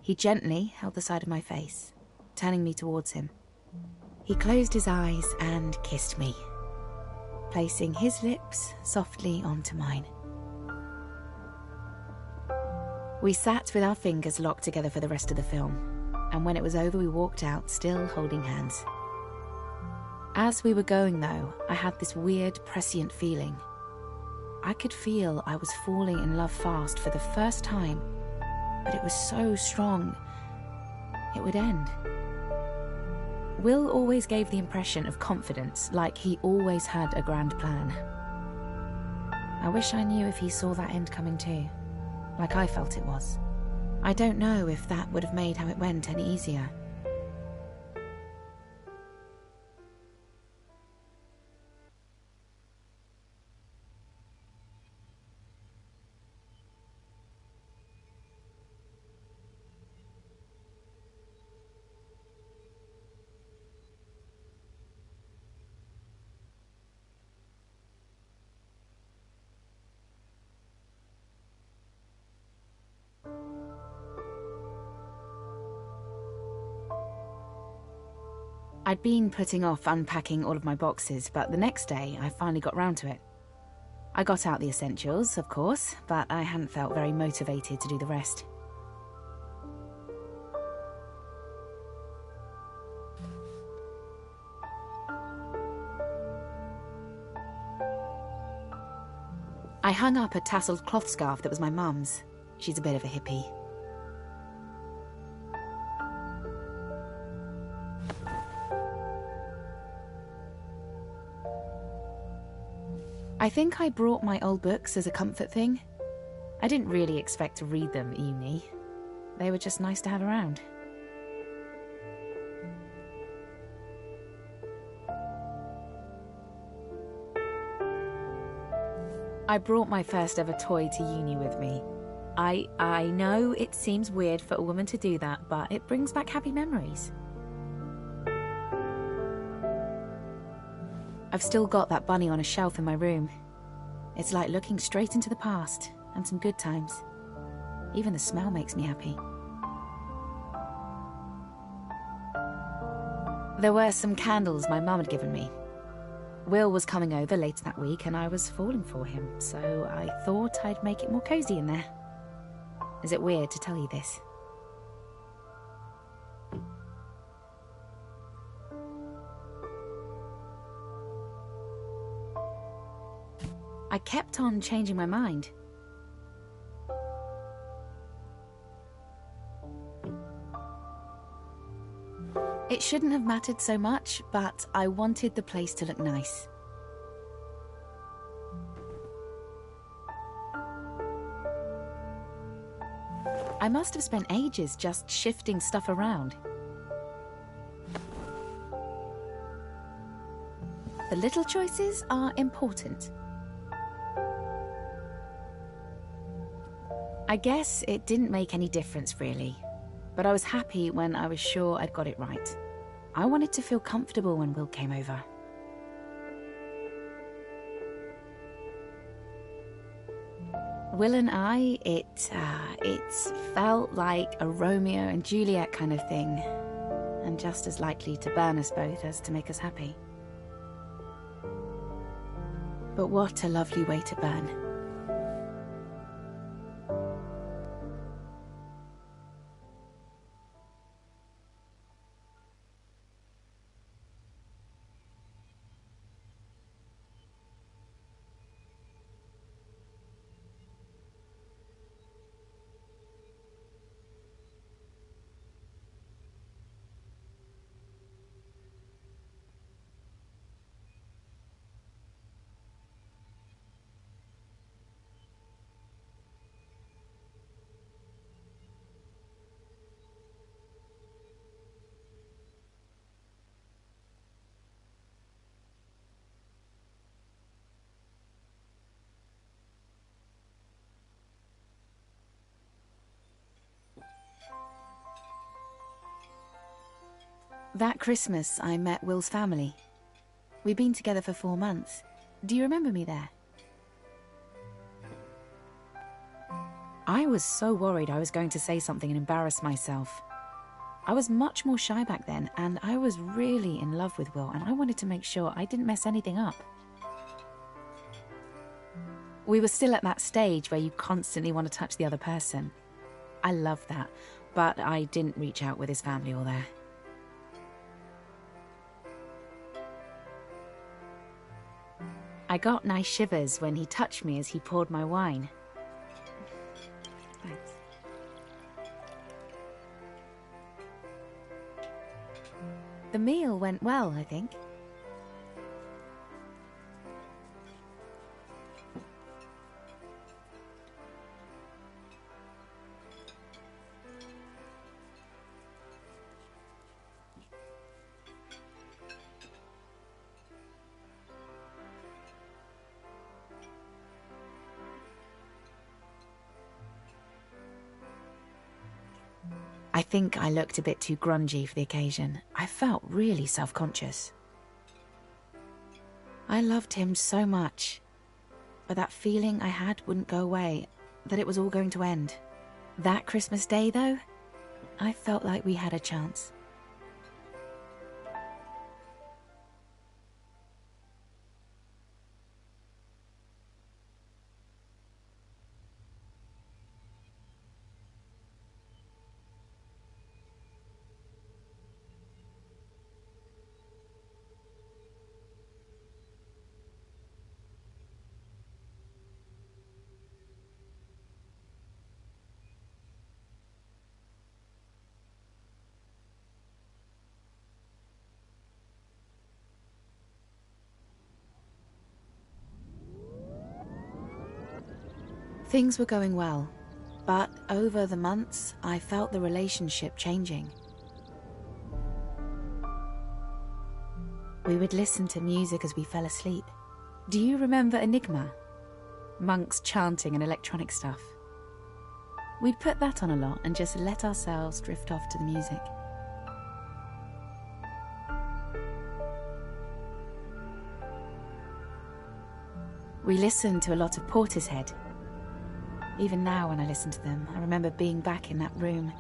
He gently held the side of my face, turning me towards him. He closed his eyes and kissed me, placing his lips softly onto mine. We sat with our fingers locked together for the rest of the film, and when it was over we walked out, still holding hands. As we were going though, I had this weird prescient feeling. I could feel I was falling in love fast for the first time, but it was so strong, it would end. Will always gave the impression of confidence, like he always had a grand plan. I wish I knew if he saw that end coming too, like I felt it was. I don't know if that would have made how it went any easier. I'd been putting off unpacking all of my boxes, but the next day I finally got round to it. I got out the essentials, of course, but I hadn't felt very motivated to do the rest. I hung up a tasseled cloth scarf that was my mum's. She's a bit of a hippie. I think I brought my old books as a comfort thing. I didn't really expect to read them at uni. They were just nice to have around. I brought my first ever toy to uni with me. I know it seems weird for a woman to do that, but it brings back happy memories. I've still got that bunny on a shelf in my room. It's like looking straight into the past and some good times. Even the smell makes me happy. There were some candles my mum had given me. Will was coming over later that week and I was falling for him, so I thought I'd make it more cozy in there. Is it weird to tell you this? I kept on changing my mind. It shouldn't have mattered so much, but I wanted the place to look nice. I must have spent ages just shifting stuff around. The little choices are important. I guess it didn't make any difference really, but I was happy when I was sure I'd got it right. I wanted to feel comfortable when Will came over. Will and I, it felt like a Romeo and Juliet kind of thing, and just as likely to burn us both as to make us happy. But what a lovely way to burn. That Christmas, I met Will's family. We'd been together for 4 months. Do you remember me there? I was so worried I was going to say something and embarrass myself. I was much more shy back then, and I was really in love with Will, and I wanted to make sure I didn't mess anything up. We were still at that stage where you constantly want to touch the other person. I loved that, but I didn't reach out with his family all there. I got nice shivers when he touched me as he poured my wine. Thanks. The meal went well, I think. I think I looked a bit too grungy for the occasion. I felt really self-conscious. I loved him so much, but that feeling I had wouldn't go away, that it was all going to end. That Christmas Day, though, I felt like we had a chance. Things were going well, but over the months, I felt the relationship changing. We would listen to music as we fell asleep. Do you remember Enigma? Monks chanting and electronic stuff. We'd put that on a lot and just let ourselves drift off to the music. We listened to a lot of Portishead. Even now when I listen to them, I remember being back in that room,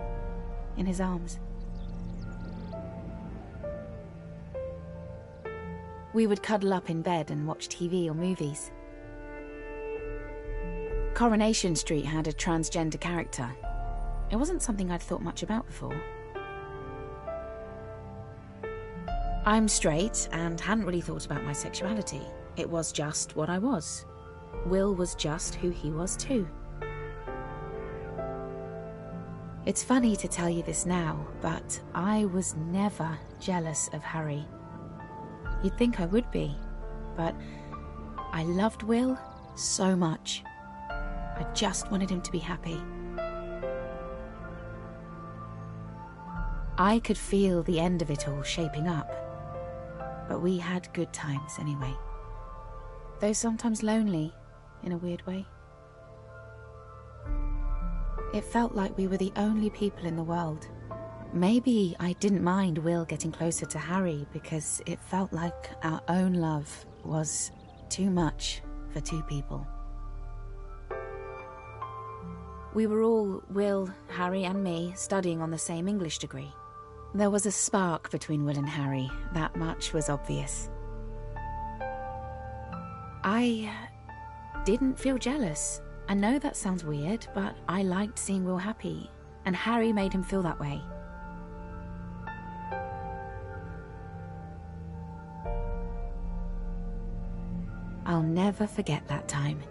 in his arms. We would cuddle up in bed and watch TV or movies. Coronation Street had a transgender character. It wasn't something I'd thought much about before. I'm straight and hadn't really thought about my sexuality. It was just what I was. Will was just who he was too. It's funny to tell you this now, but I was never jealous of Harry. You'd think I would be, but I loved Will so much. I just wanted him to be happy. I could feel the end of it all shaping up, but we had good times anyway. Though sometimes lonely, in a weird way. It felt like we were the only people in the world. Maybe I didn't mind Will getting closer to Harry because it felt like our own love was too much for two people. We were all, Will, Harry and me, studying on the same English degree. There was a spark between Will and Harry, that much was obvious. I didn't feel jealous. I know that sounds weird, but I liked seeing Will happy, and Harry made him feel that way. I'll never forget that time,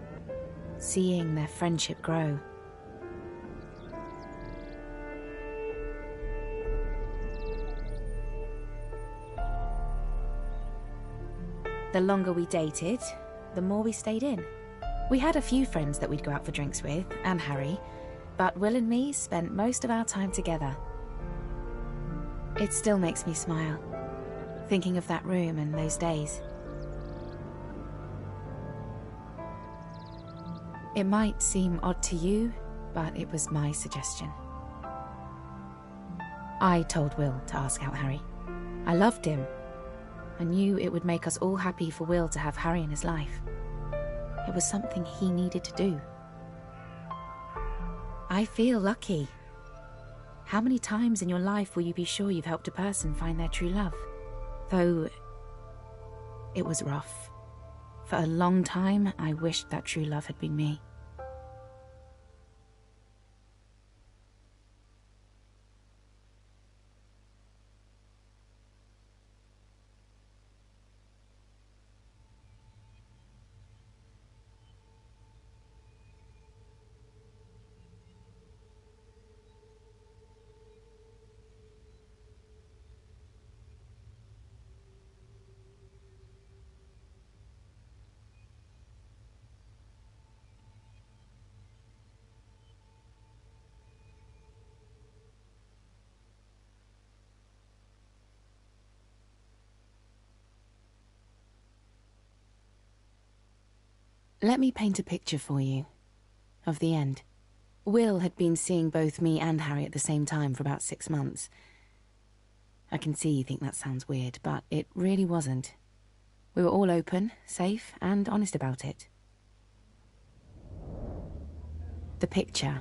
seeing their friendship grow. The longer we dated, the more we stayed in. We had a few friends that we'd go out for drinks with, and Harry, but Will and me spent most of our time together. It still makes me smile, thinking of that room and those days. It might seem odd to you, but it was my suggestion. I told Will to ask out Harry. I loved him. I knew it would make us all happy for Will to have Harry in his life. It was something he needed to do. I feel lucky. How many times in your life will you be sure you've helped a person find their true love? Though it was rough. For a long time, I wished that true love had been me. Let me paint a picture for you of the end. Will had been seeing both me and Harry at the same time for about 6 months. I can see you think that sounds weird, but it really wasn't. We were all open, safe, and honest about it. The picture.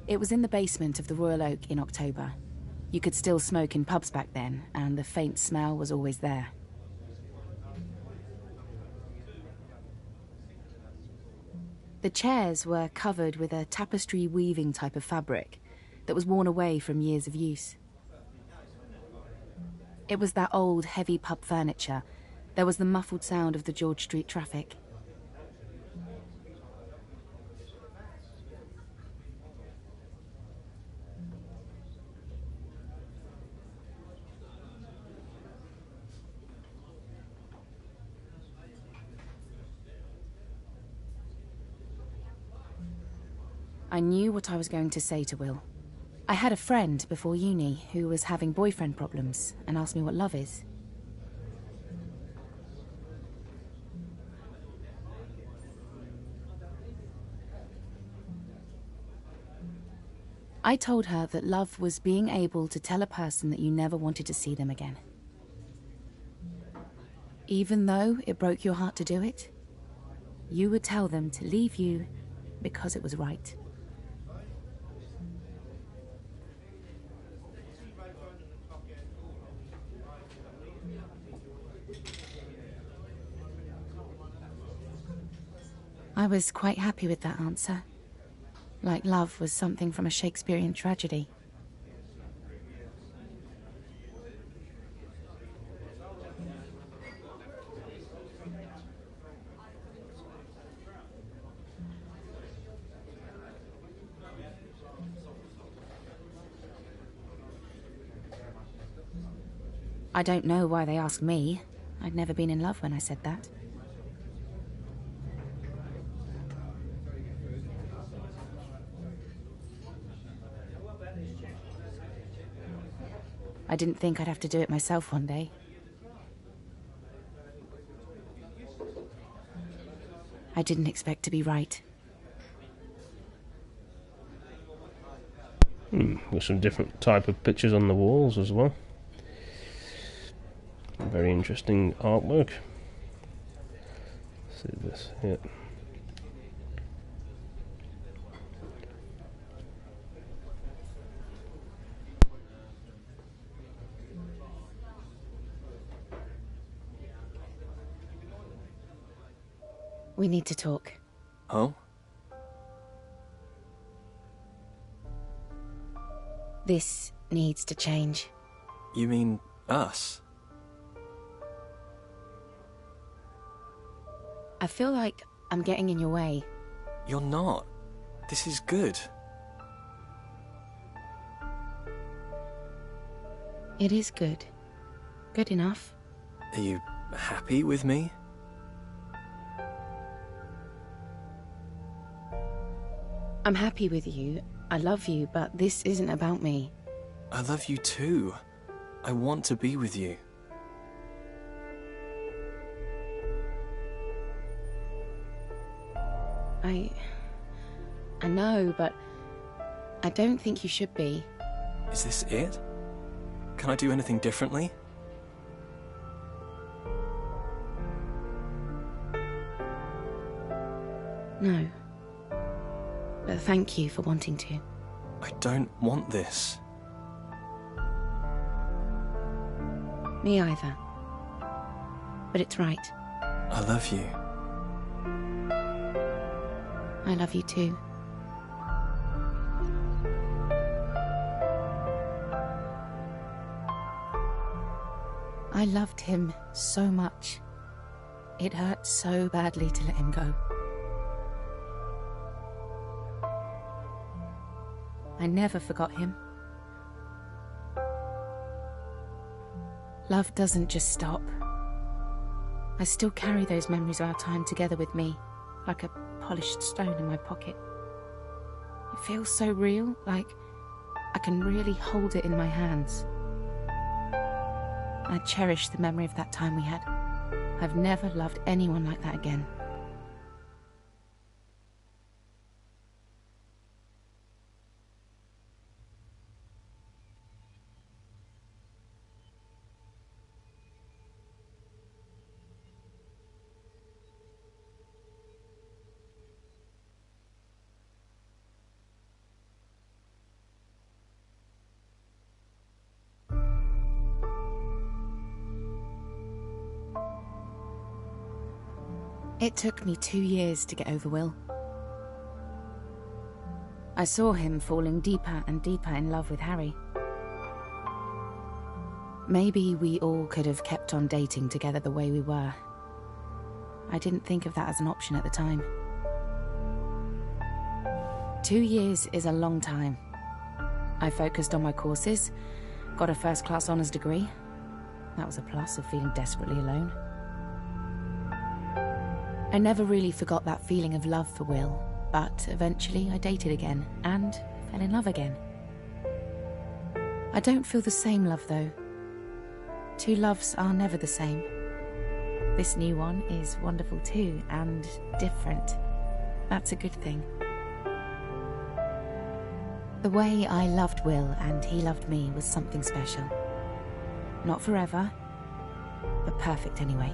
It was in the basement of the Royal Oak in October. You could still smoke in pubs back then, and the faint smell was always there. The chairs were covered with a tapestry weaving type of fabric that was worn away from years of use. It was that old, heavy pub furniture. There was the muffled sound of the George Street traffic. I knew what I was going to say to Will. I had a friend before uni who was having boyfriend problems and asked me what love is. I told her that love was being able to tell a person that you never wanted to see them again. Even though it broke your heart to do it, you would tell them to leave you because it was right. I was quite happy with that answer. Like love was something from a Shakespearean tragedy. I don't know why they asked me. I'd never been in love when I said that. I didn't think I'd have to do it myself one day. I didn't expect to be right. With some different type of pictures on the walls as well. Very interesting artwork. Let's see this here. We need to talk. Oh? This needs to change. You mean us? I feel like I'm getting in your way. You're not. This is good. It is good. Good enough. Are you happy with me? I'm happy with you. I love you, but this isn't about me. I love you too. I want to be with you. I know, but I don't think you should be. Is this it? Can I do anything differently? No. But thank you for wanting to. I don't want this. Me either. But it's right. I love you. I love you too. I loved him so much. It hurt so badly to let him go. I never forgot him. Love doesn't just stop. I still carry those memories of our time together with me, like a polished stone in my pocket. It feels so real, like I can really hold it in my hands. I cherish the memory of that time we had. I've never loved anyone like that again. It took me 2 years to get over Will. I saw him falling deeper and deeper in love with Harry. Maybe we all could have kept on dating together the way we were. I didn't think of that as an option at the time. 2 years is a long time. I focused on my courses, got a first-class honours degree. That was a plus of feeling desperately alone. I never really forgot that feeling of love for Will, but eventually I dated again and fell in love again. I don't feel the same love though. Two loves are never the same. This new one is wonderful too, and different. That's a good thing. The way I loved Will and he loved me was something special. Not forever, but perfect anyway.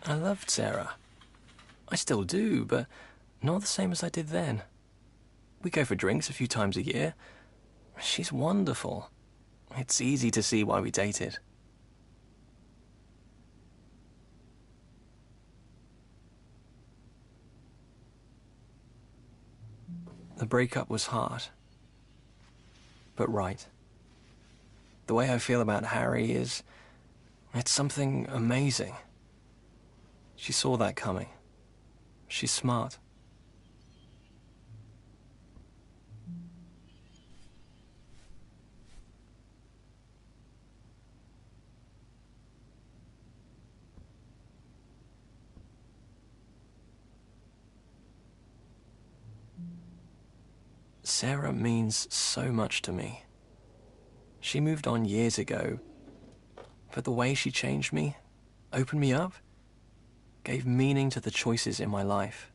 I loved Sarah. I still do, but not the same as I did then. We go for drinks a few times a year. She's wonderful. It's easy to see why we dated. The breakup was hard, but right. The way I feel about Harry is... it's something amazing. She saw that coming. She's smart. Sarah means so much to me. She moved on years ago, but the way she changed me, opened me up, gave meaning to the choices in my life.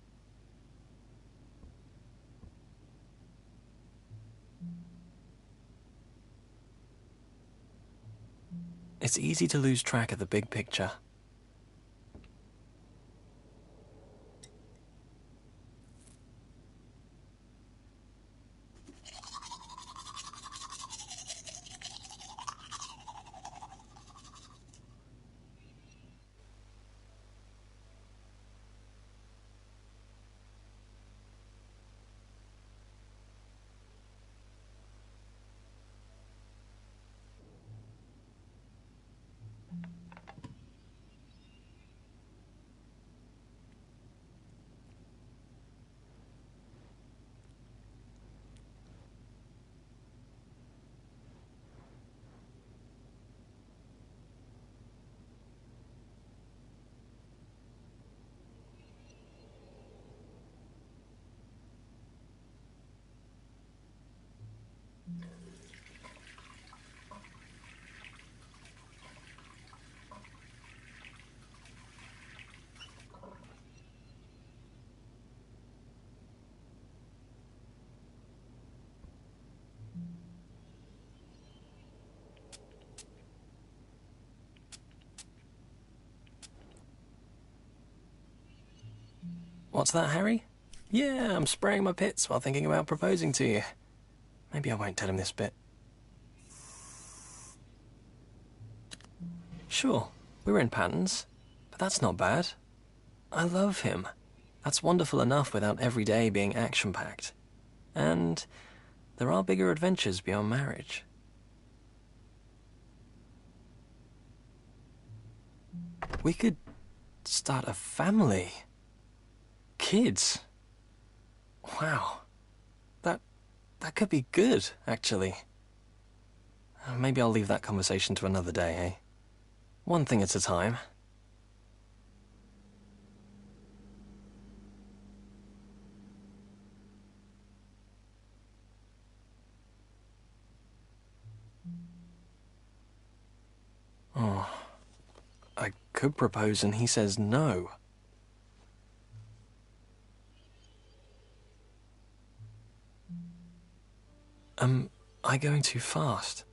It's easy to lose track of the big picture. What's that, Harry? Yeah, I'm spraying my pits while thinking about proposing to you. Maybe I won't tell him this bit. Sure, we were in patterns, but that's not bad. I love him. That's wonderful enough without every day being action-packed. And there are bigger adventures beyond marriage. We could start a family. Kids. Wow. That could be good, actually. Maybe I'll leave that conversation to another day, eh? One thing at a time. Oh. I could propose and he says no. Am I going too fast?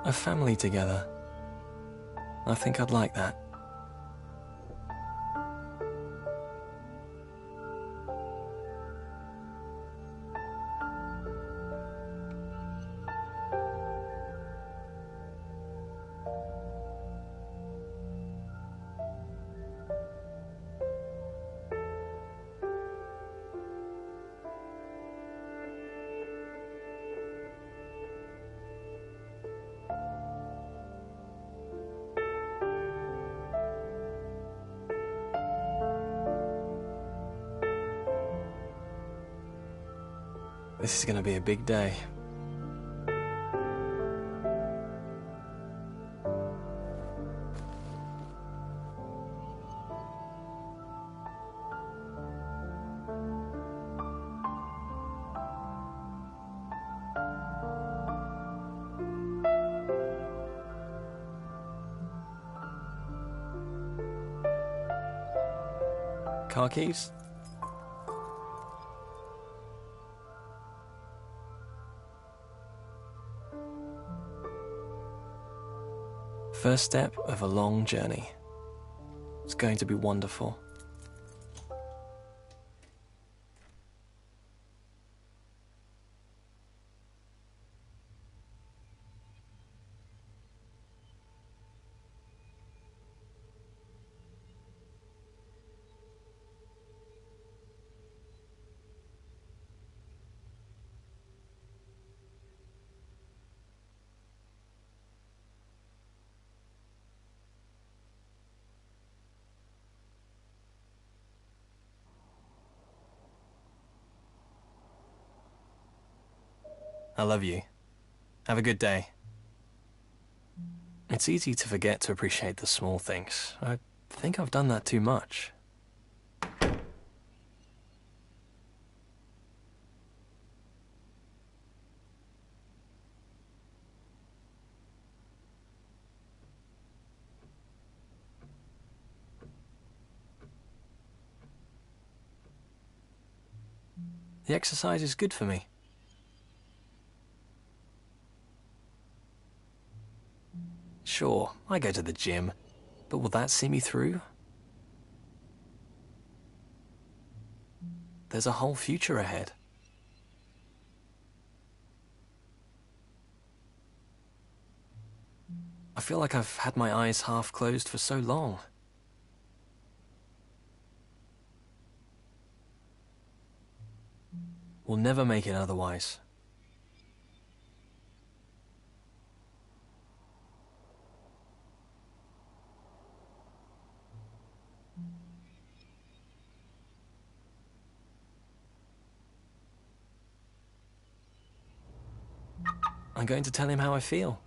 A family together. I think I'd like that. This is gonna be a big day. Car keys? First step of a long journey. It's going to be wonderful. I love you. Have a good day. It's easy to forget to appreciate the small things. I think I've done that too much. The exercise is good for me. Sure, I go to the gym, but will that see me through? There's a whole future ahead. I feel like I've had my eyes half closed for so long. We'll never make it otherwise. I'm going to tell him how I feel.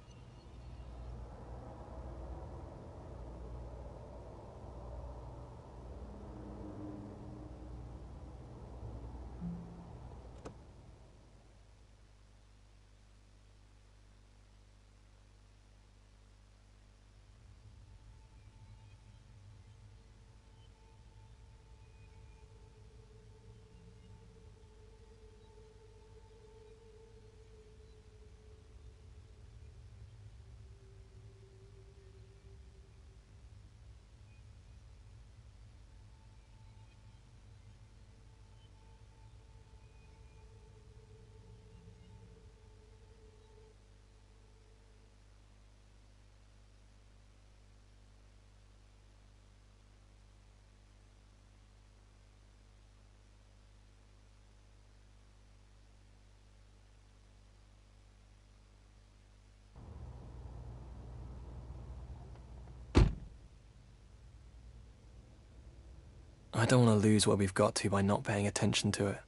I don't want to lose where we've got to by not paying attention to it.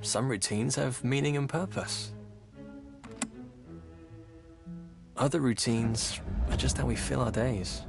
Some routines have meaning and purpose. Other routines are just how we fill our days.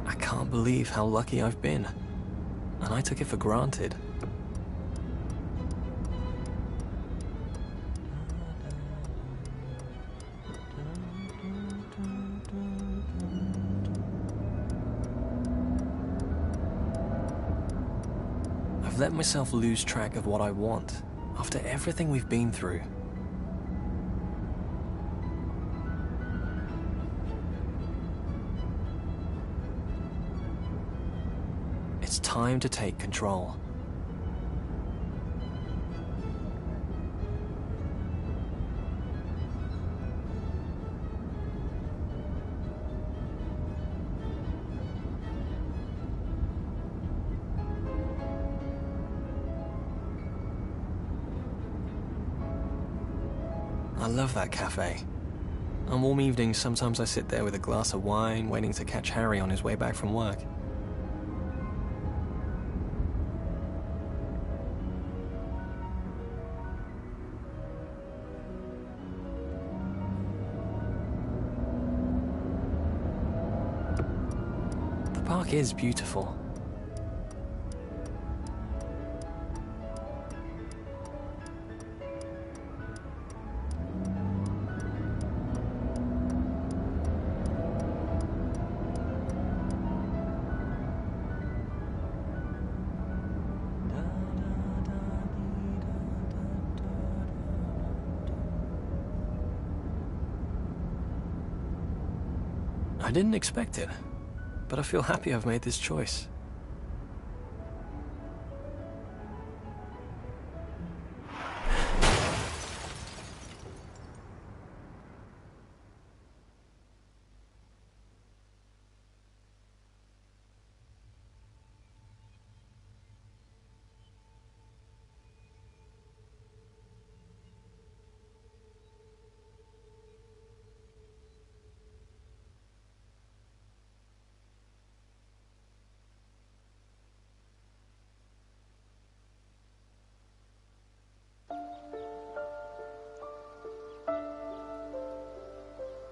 I can't believe how lucky I've been, and I took it for granted. I've let myself lose track of what I want after everything we've been through. It's time to take control. I love that cafe. On warm evenings, sometimes I sit there with a glass of wine, waiting to catch Harry on his way back from work. The park is beautiful. I didn't expect it, but I feel happy I've made this choice.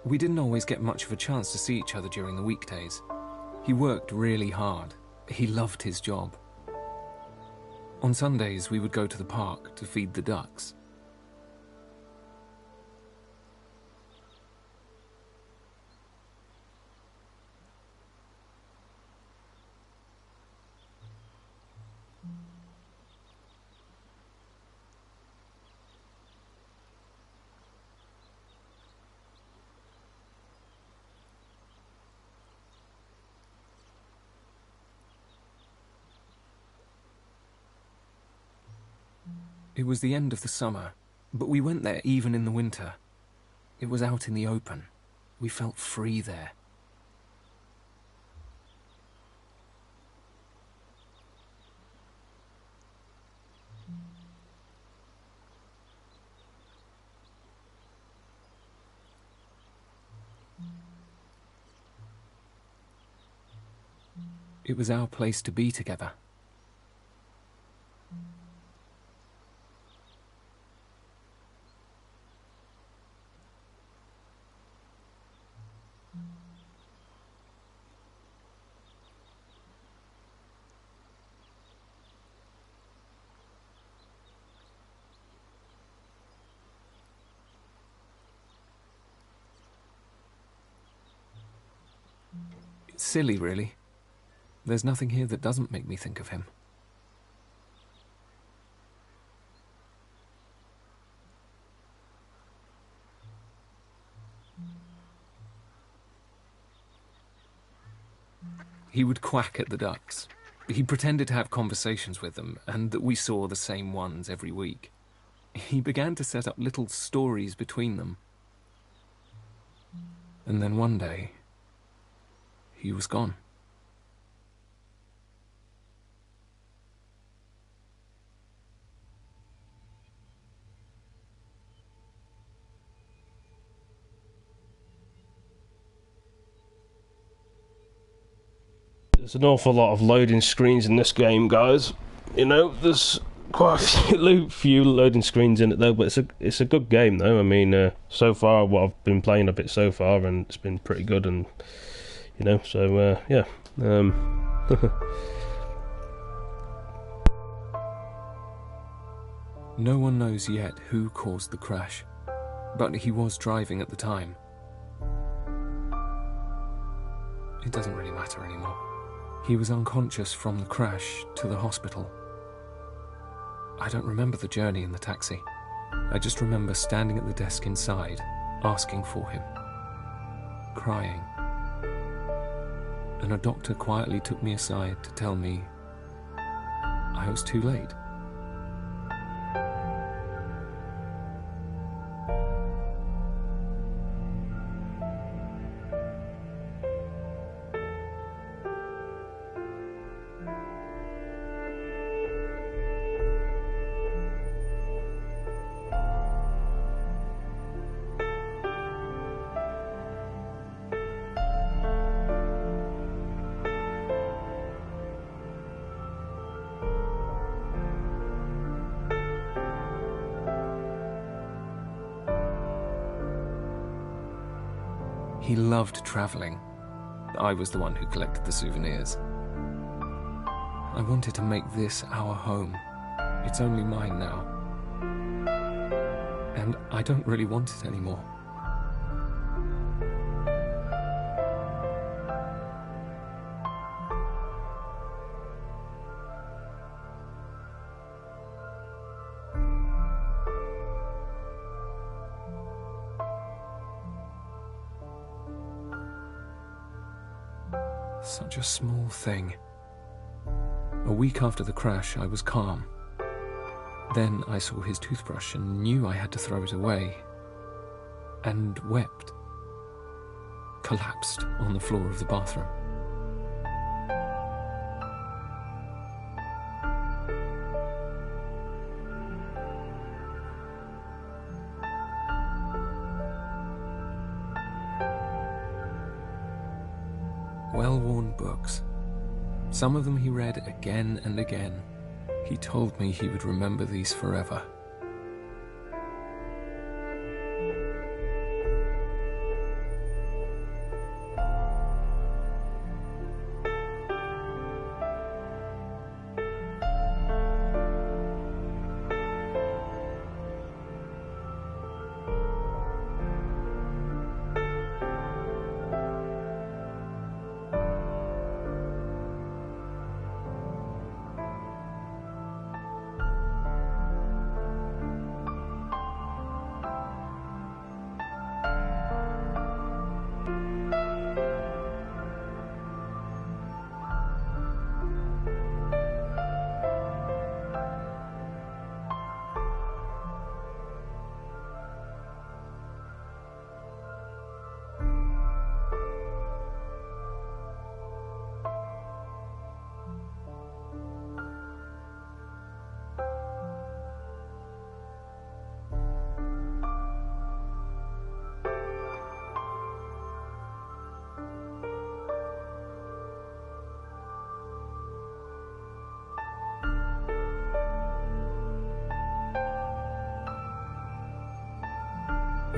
We didn't always get much of a chance to see each other during the weekdays. He worked really hard. He loved his job. On Sundays, we would go to the park to feed the ducks. It was the end of the summer, but we went there even in the winter. It was out in the open. We felt free there. It was our place to be together. It's silly, really. There's nothing here that doesn't make me think of him. He would quack at the ducks. He pretended to have conversations with them, and that we saw the same ones every week. He began to set up little stories between them. And then one day, he was gone. There's an awful lot of loading screens in this game, guys. You know, there's quite a few loading screens in it though, but it's a good game though. I mean, so far what I've been playing a bit so far, and it's been pretty good, and you know, so yeah. No one knows yet who caused the crash, but he was driving at the time. It doesn't really matter anymore. He was unconscious from the crash to the hospital. I don't remember the journey in the taxi. I just remember standing at the desk inside, asking for him, crying. And a doctor quietly took me aside to tell me I was too late. He loved travelling. I was the one who collected the souvenirs. I wanted to make this our home. It's only mine now. And I don't really want it anymore. Such a small thing. A week after the crash, I was calm. Then I saw his toothbrush and knew I had to throw it away. And wept. Collapsed on the floor of the bathroom. Well-worn books. Some of them he read again and again. He told me he would remember these forever.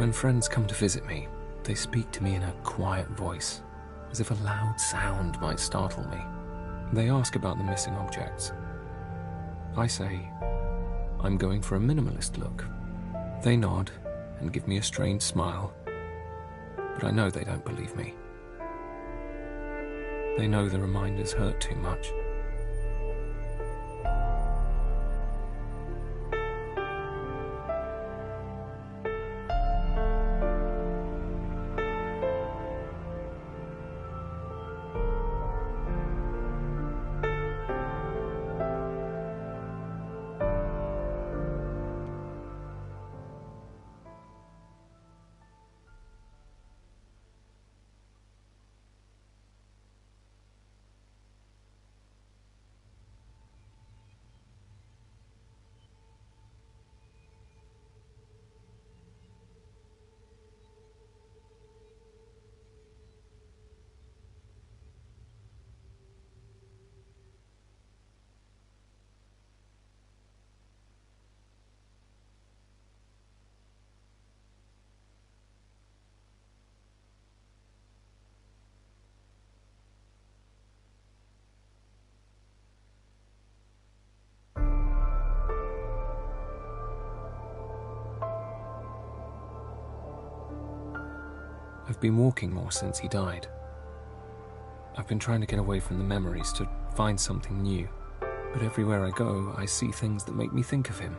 When friends come to visit me, they speak to me in a quiet voice, as if a loud sound might startle me. They ask about the missing objects. I say, I'm going for a minimalist look. They nod and give me a strange smile, but I know they don't believe me. They know the reminders hurt too much. I've been walking more since he died. I've been trying to get away from the memories to find something new, but everywhere I go, I see things that make me think of him.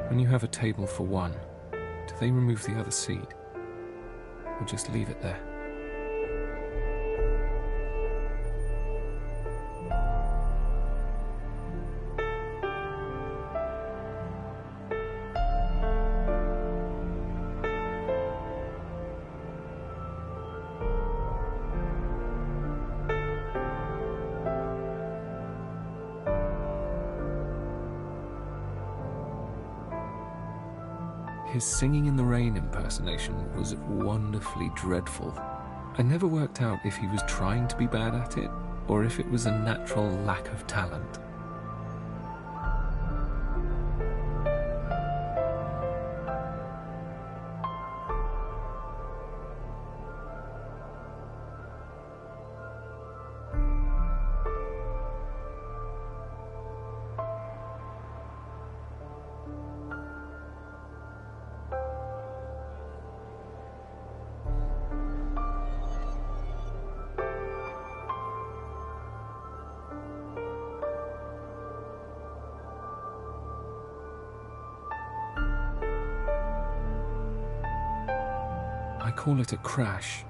When you have a table for one, do they remove the other seat? Or just leave it there? His Singing in the Rain impersonation was wonderfully dreadful. I never worked out if he was trying to be bad at it, or if it was a natural lack of talent. I call it a crash,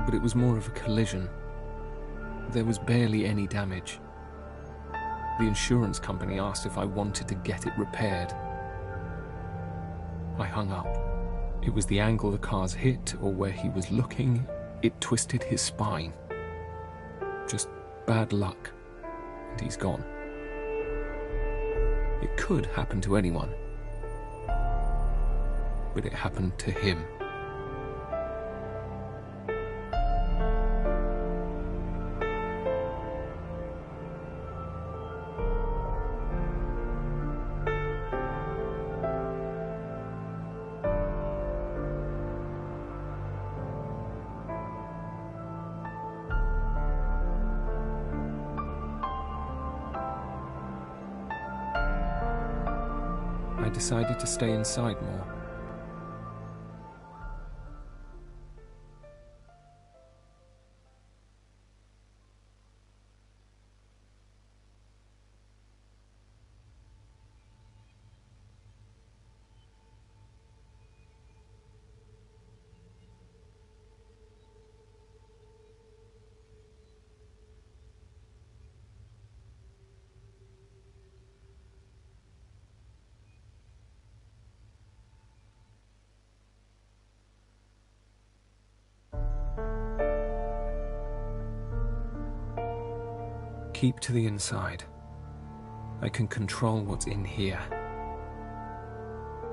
but it was more of a collision. There was barely any damage. The insurance company asked if I wanted to get it repaired. I hung up. It was the angle the cars hit or where he was looking. It twisted his spine. Just bad luck, and he's gone. It could happen to anyone, but it happened to him. I decided to stay inside more. Keep to the inside. I can control what's in here.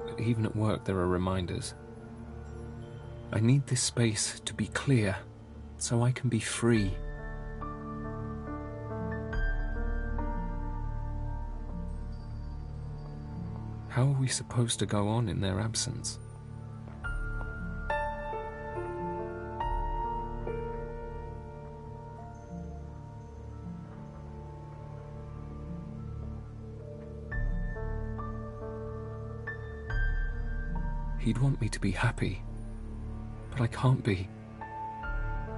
But even at work there are reminders. I need this space to be clear, so I can be free. How are we supposed to go on in their absence? He'd want me to be happy, but I can't be.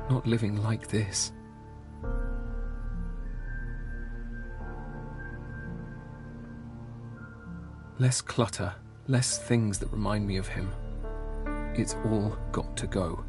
Not living like this. Less clutter, less things that remind me of him. It's all got to go.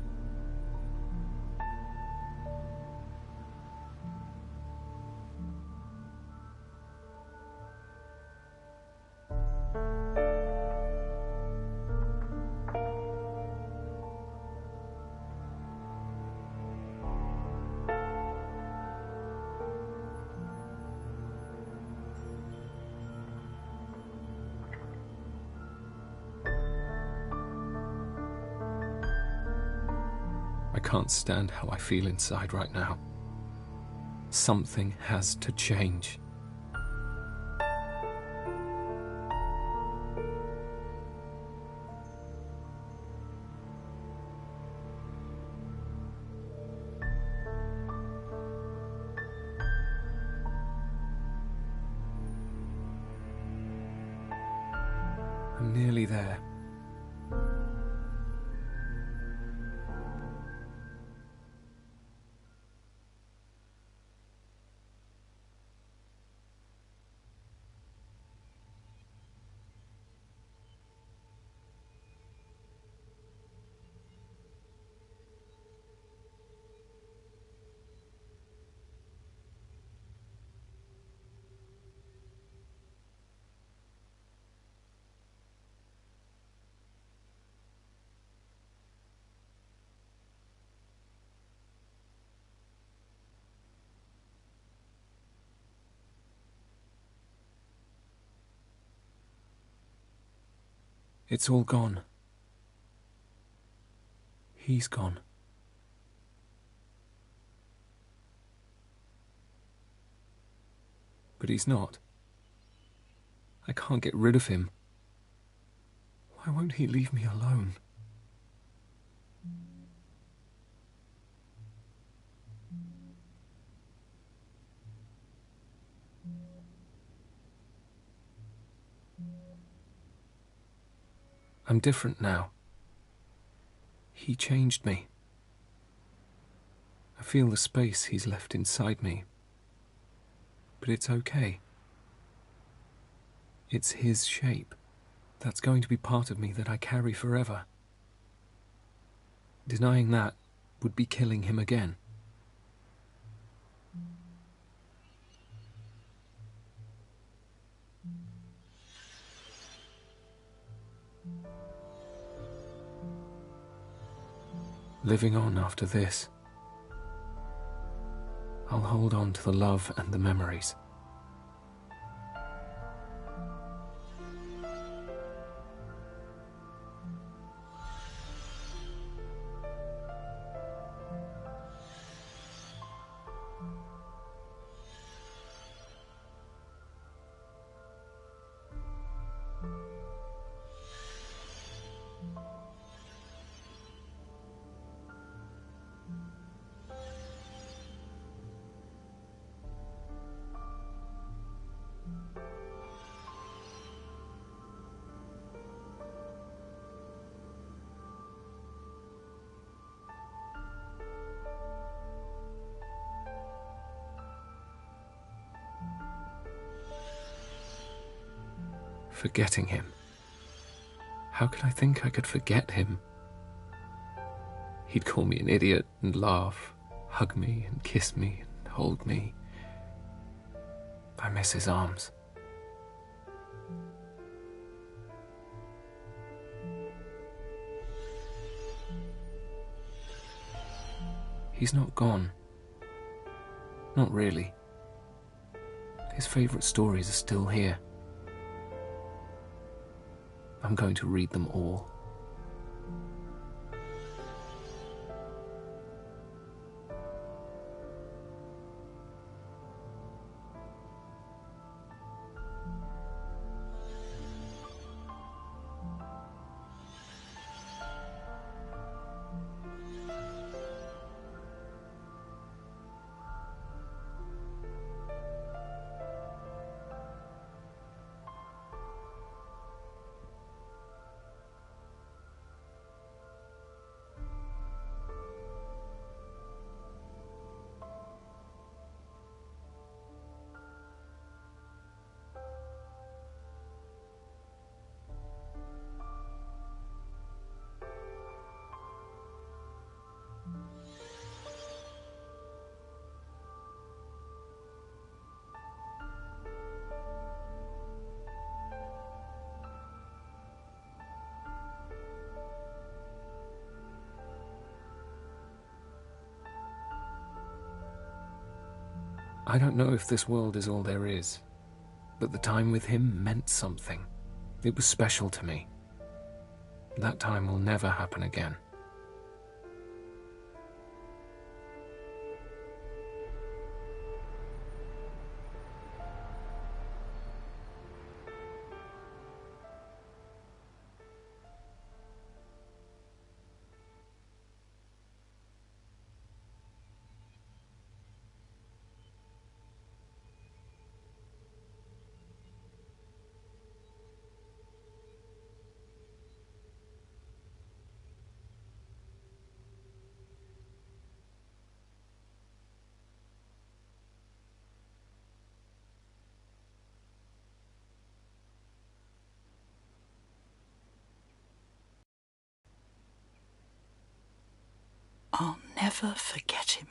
I can't stand how I feel inside right now. Something has to change. I'm nearly there. It's all gone. He's gone. But he's not. I can't get rid of him. Why won't he leave me alone? I'm different now. He changed me. I feel the space he's left inside me. But it's okay. It's his shape. That's going to be part of me that I carry forever. Denying that would be killing him again. Living on after this. I'll hold on to the love and the memories. Forgetting him. How could I think I could forget him? He'd call me an idiot and laugh, hug me and kiss me and hold me. I miss his arms. He's not gone. Not really. His favourite stories are still here. I'm going to read them all. I don't know if this world is all there is, but the time with him meant something. It was special to me. That time will never happen again. I'll never forget him.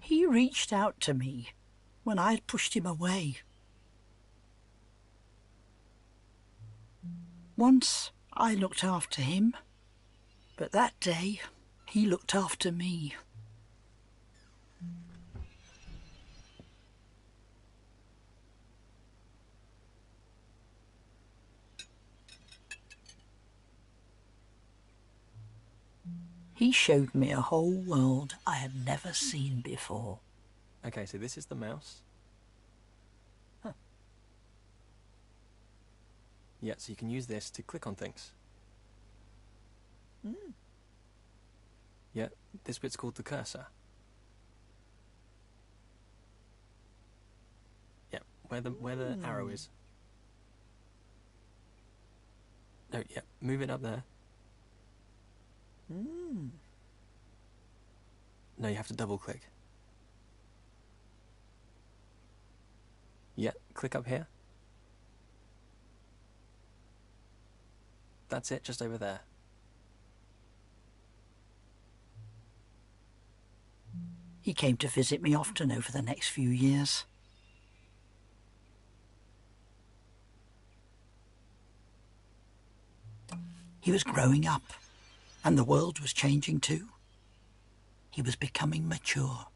He reached out to me when I had pushed him away. Once I looked after him, but that day he looked after me. He showed me a whole world I had never seen before. Okay, so this is the mouse. Huh. Yeah, so you can use this to click on things. Yeah, this bit's called the cursor. Yeah, where the arrow is. No, yeah, move it up there. No, you have to double click. Yeah, click up here. That's it, just over there. He came to visit me often over the next few years. He was growing up, and the world was changing too. He was becoming mature.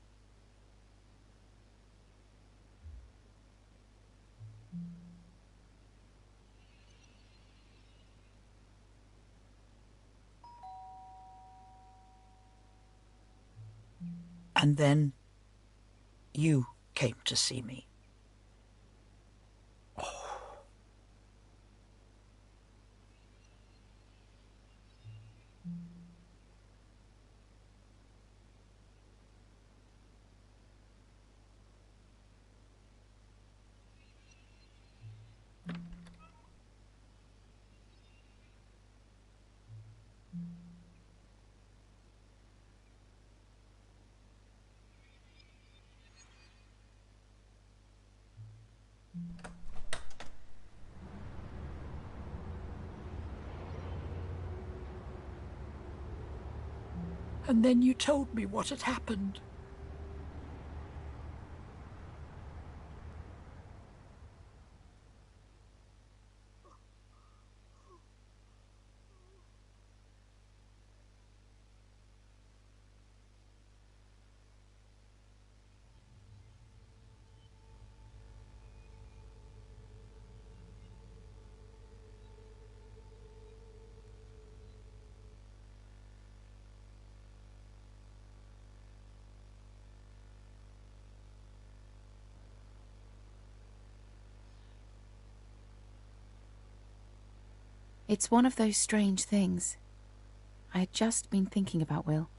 And then you came to see me. And then you told me what had happened. It's one of those strange things. I had just been thinking about Will.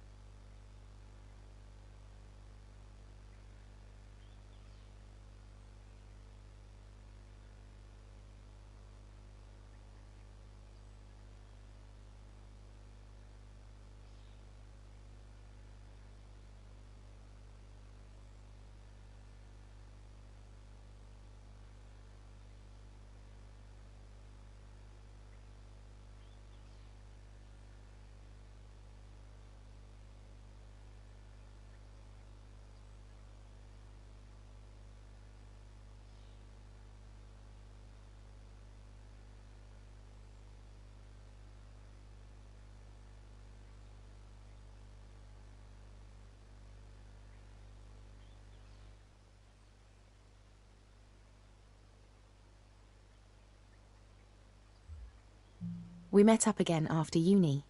We met up again after uni.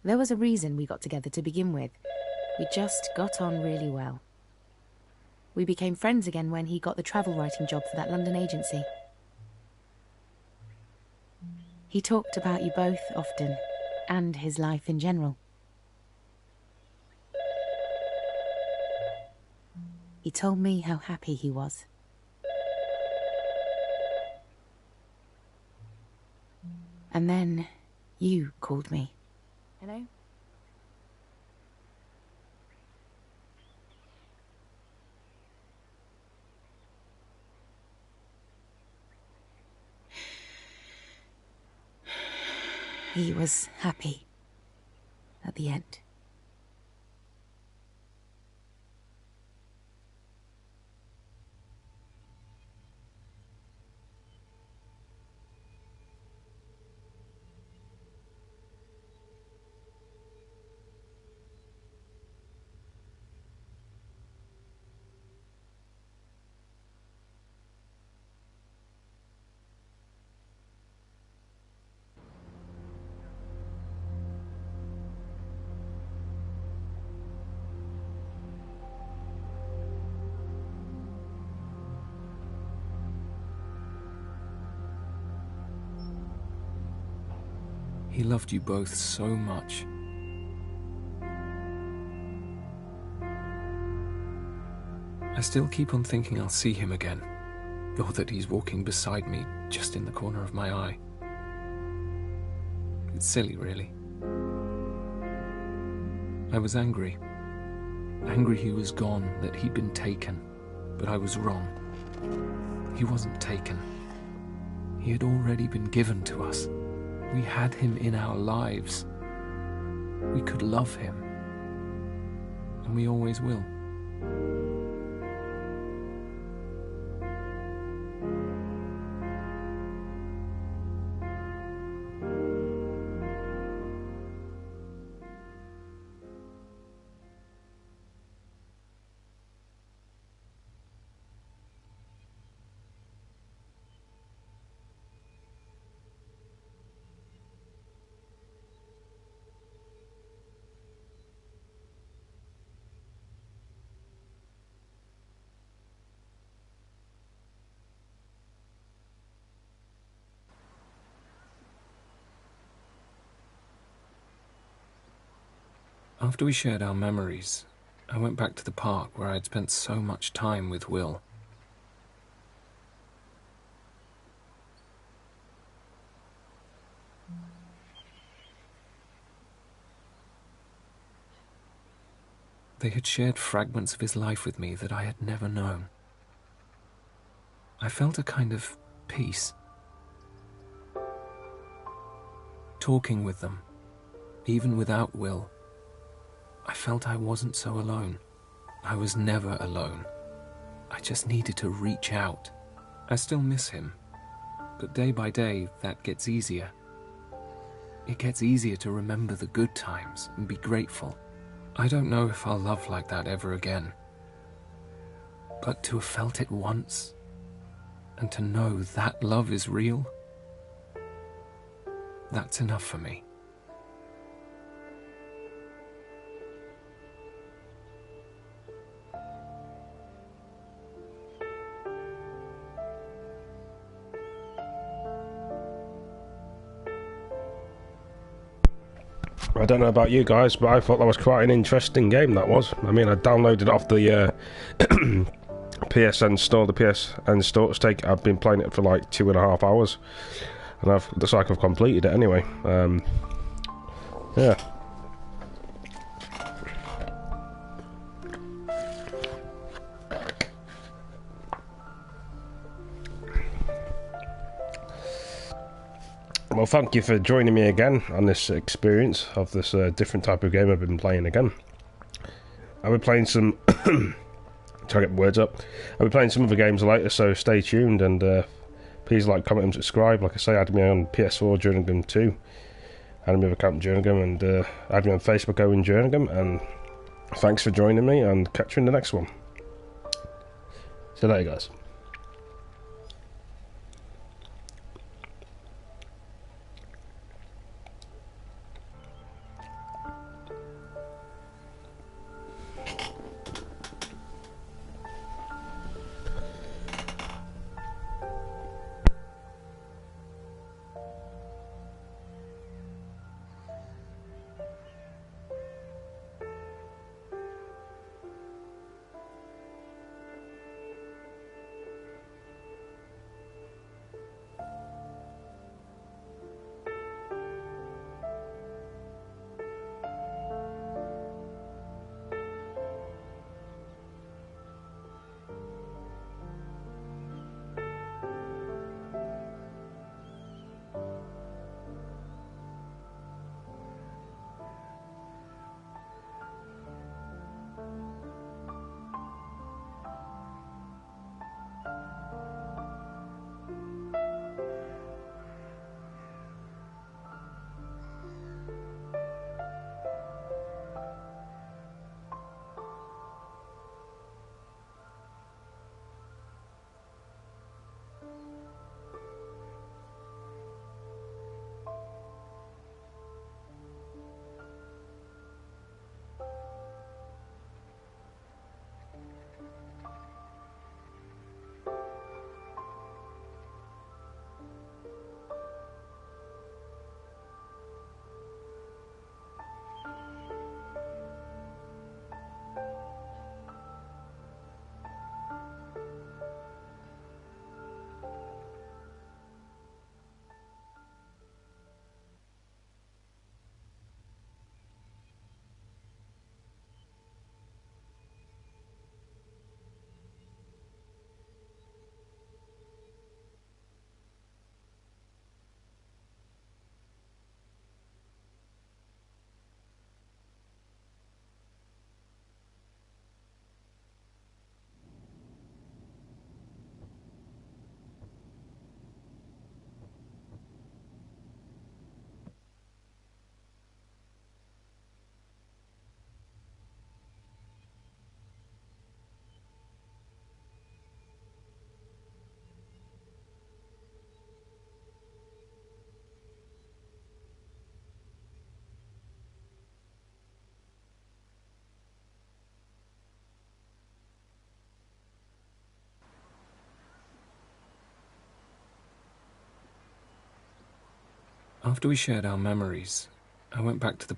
There was a reason we got together to begin with. We just got on really well. We became friends again when he got the travel writing job for that London agency. He talked about you both often, and his life in general. He told me how happy he was. And then you called me. Hello? He was happy at the end. He loved you both so much. I still keep on thinking I'll see him again, or that he's walking beside me just in the corner of my eye. It's silly, really. I was angry. Angry he was gone, that he'd been taken, but I was wrong. He wasn't taken. He had already been given to us. We had him in our lives. We could love him. And we always will. After we shared our memories, I went back to the park where I had spent so much time with Will. They had shared fragments of his life with me that I had never known. I felt a kind of peace. Talking with them, even without Will, I felt I wasn't so alone. I was never alone. I just needed to reach out. I still miss him, but day by day that gets easier. It gets easier to remember the good times and be grateful. I don't know if I'll love like that ever again. But to have felt it once, and to know that love is real, that's enough for me. I don't know about you guys, but I thought that was quite an interesting game, that was. I mean, I downloaded it off the PSN store, the PSN store. I've been playing it for like 2.5 hours, and looks like I've completed it anyway. Yeah. Well, thank you for joining me again on this experience of this different type of game I've been playing again. I'll be playing some... try to get words up. I'll be playing some other games later, so stay tuned, and please like, comment and subscribe. Like I say, add me on ps4 Jerningham 2, add me with account Jerningham, and add me on Facebook Owen Jerningham, and thanks for joining me, and catch you in the next one. See you later, guys. After we shared our memories, I went back to the